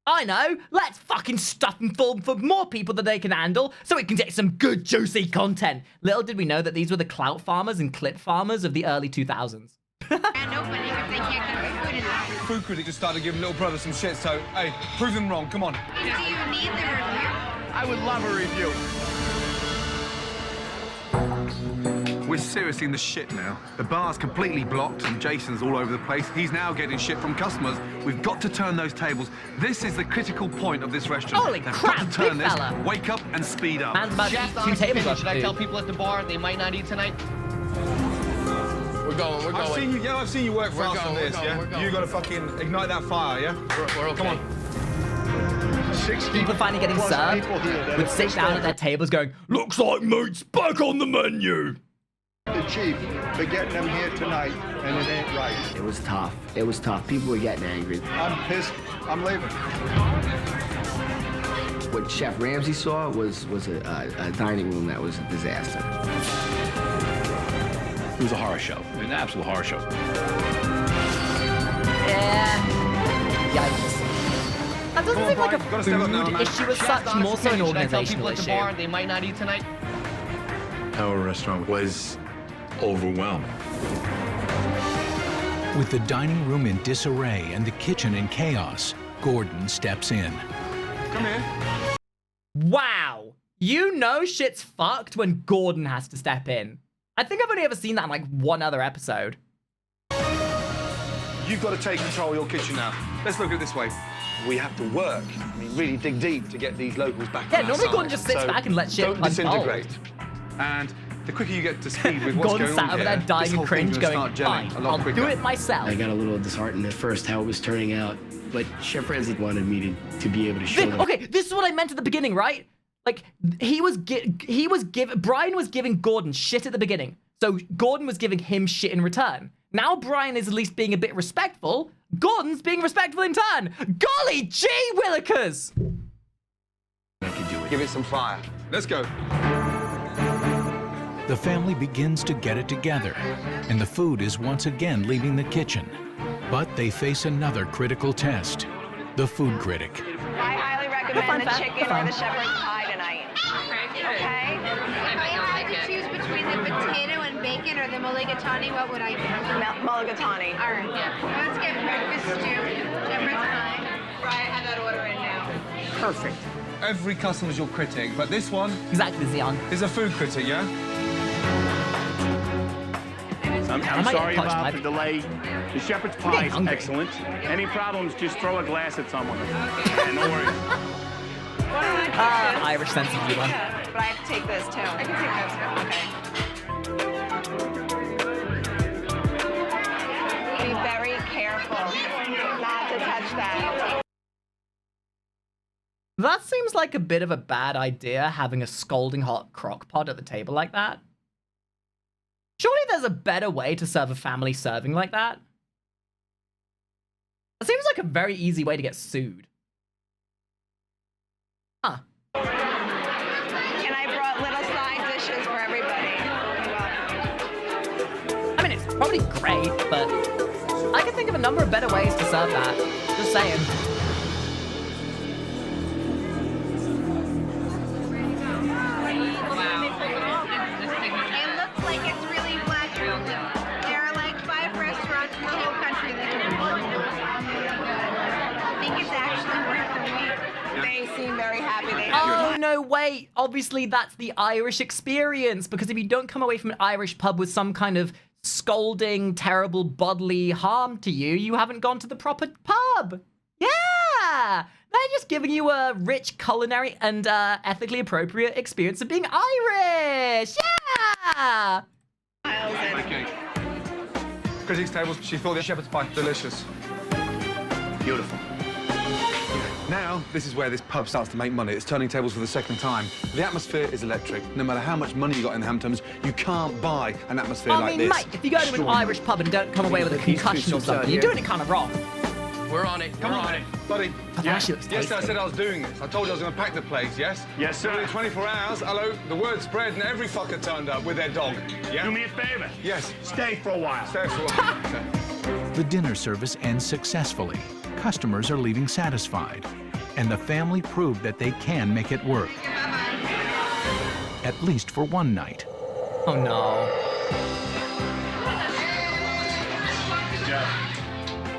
I know, let's fucking stuff them full for more people that they can handle so we can get some good juicy content. Little did we know that these were the clout farmers and clip farmers of the early 2000s. Grand opening if they can't cook the food in time. Food critic just started giving little brother some shit, so hey, prove them wrong. Come on. Do you need the review? I would love a review. We're seriously in the shit now. The bar's completely blocked and Jason's all over the place. He's now getting shit from customers. We've got to turn those tables. This is the critical point of this restaurant. Holy They've crap, got to turn big this. fella. Wake up and speed up. Man's about Chef, to eat 2 honest tables opinion, worth should of I tell food. people at the bar they might not eat tonight? We're going, I've seen you, I've seen you work We're fast on going, we're this, going, yeah? we're going. You gotta fucking ignite that fire, yeah? We're okay. Come on. 60 People finally getting plus served people here that would are sit down at their tables going, looks like meat's back on the menu. The chief for getting them here tonight, and it ain't right. It was tough. It was tough. People were getting angry. I'm pissed. I'm leaving. What Chef Ramsay saw was a dining room that was a disaster. It was a horror show, an absolute horror show. Yeah. Yikes. That doesn't seem like a food issue as such, more so an organizational issue. They might not eat tonight. Our restaurant was overwhelming. With the dining room in disarray and the kitchen in chaos, Gordon steps in. Come in. Wow. You know shit's fucked when Gordon has to step in. I think I've only ever seen that in like one other episode. You've got to take control of your kitchen now. Let's look at it this way. We have to work. I mean, really dig deep to get these locals back. Yeah, on our normally side. Gordon just sits back and lets shit don't unfold. disintegrate. And the quicker you get to speed with what's Gordon going sat on over here, there dying this of whole cringe, thing's gonna going, start gelling fine, a lot I'll quicker. do it myself. I got a little disheartened at first how it was turning out, but Chef Ramsay wanted me to be able to show them. Okay, this is what I meant at the beginning, right? Like, Brian was giving Gordon shit at the beginning. So Gordon was giving him shit in return. Now Brian is at least being a bit respectful. Gordon's being respectful in turn. Golly gee willikers! I can do it. Give it some fire. Let's go. The family begins to get it together, and the food is once again leaving the kitchen. But they face another critical test, the food critic. I highly recommend the chicken or the shepherd's pie tonight. Okay? If I had to choose between the potato and bacon or the mulligatawny, what would I do? Mulligatawny. All right. Let's get breakfast stew, shepherd's pie. Brian, have that order in now. Perfect. Every customer's your critic, but this one exactly, Zion, is a food critic, yeah? I'm sorry about the delay. The shepherd's pie is excellent. Any problems, just throw a glass at someone. And don't worry. Irish sense of humor. But I have to take this too. I can take those. Okay. Be very careful not to touch that. That seems like a bit of a bad idea, having a scalding hot crock pot at the table like that. Surely there's a better way to serve a family serving like that. It seems like a very easy way to get sued. Huh. And I brought little side dishes for everybody. I mean, it's probably great, but I can think of a number of better ways to serve that. Just saying. It looks like it's really black. There are like 5 restaurants in the whole country that do it. I think it's actually worth the wait. They seem very happy. Oh, no, wait. Obviously, that's the Irish experience, because if you don't come away from an Irish pub with some kind of scolding, terrible bodily harm to you, you haven't gone to the proper pub. Yeah! They're just giving you a rich culinary and ethically appropriate experience of being Irish. Yeah! Okay. Critics' tables, she thought the shepherd's pie delicious. Beautiful. Now, this is where this pub starts to make money. It's turning tables for the second time. The atmosphere is electric. No matter how much money you got in Hamptons, you can't buy an atmosphere like this. Mate, if you go to an Irish pub and don't come away with a concussion or something, you're doing it kind of wrong. We're on it. Come on, buddy. Yes, yes, I said I was doing this. I told you I was going to pack the place, yes? Yes, sir. Within 24 hours, hello, the word spread and every fucker turned up with their dog. Yeah? Do me a favor. Yes. Stay for a while. Stay for a while. Okay. The dinner service ends successfully. Customers are leaving satisfied, and the family proved that they can make it work. At least for one night. Oh no.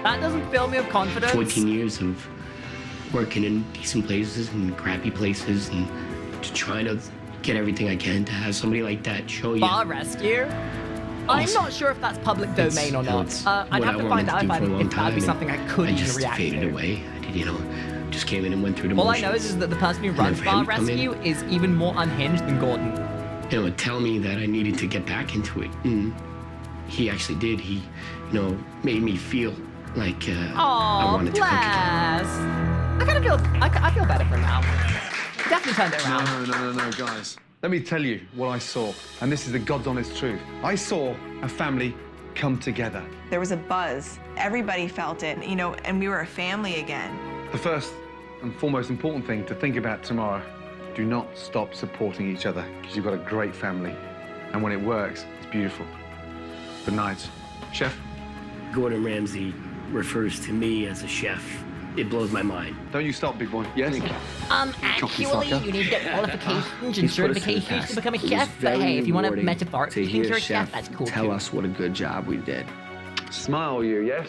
That doesn't fill me with confidence. 14 years of working in decent places and crappy places and to trying to get everything I can to have somebody like that show you. Bar rescue? I'm not sure if that's public domain or not. I'd have to find out if that'd be something I could even react to. I just faded away. I did, just came in and went through the motions. All I know is that the person who runs Bar Rescue is even more unhinged than Gordon. Tell me that I needed to get back into it. And he actually did. He, made me feel like I wanted to cook again. I kind of feel, I feel better for now. Definitely turned it around. No, guys. Let me tell you what I saw, and this is the God's honest truth. I saw a family come together. There was a buzz. Everybody felt it, you know, and we were a family again. The first and foremost important thing to think about tomorrow, do not stop supporting each other, because you've got a great family. And when it works, it's beautiful. Good night. Chef? Gordon Ramsay refers to me as a chef. It blows my mind. Don't you stop, big boy. Yes? Actually, you need to get qualifications and certifications to become a It was chef. But very hey, if you want to rewarding metaphorically to think hear you're a chef, Chef that's cool tell too. us what a good job we did. Smile, you, yes?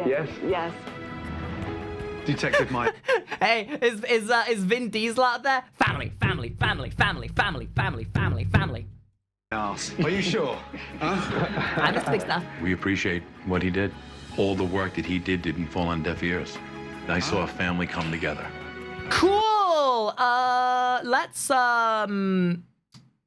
Yes? Yes. Detective Mike. Hey, is Vin Diesel out there? Family, family, family, family, family, family, family, family. Ass. Are you sure? I missed the big stuff. We appreciate what he did. All the work that he did didn't fall on deaf ears. I saw a family come together. Cool. Let's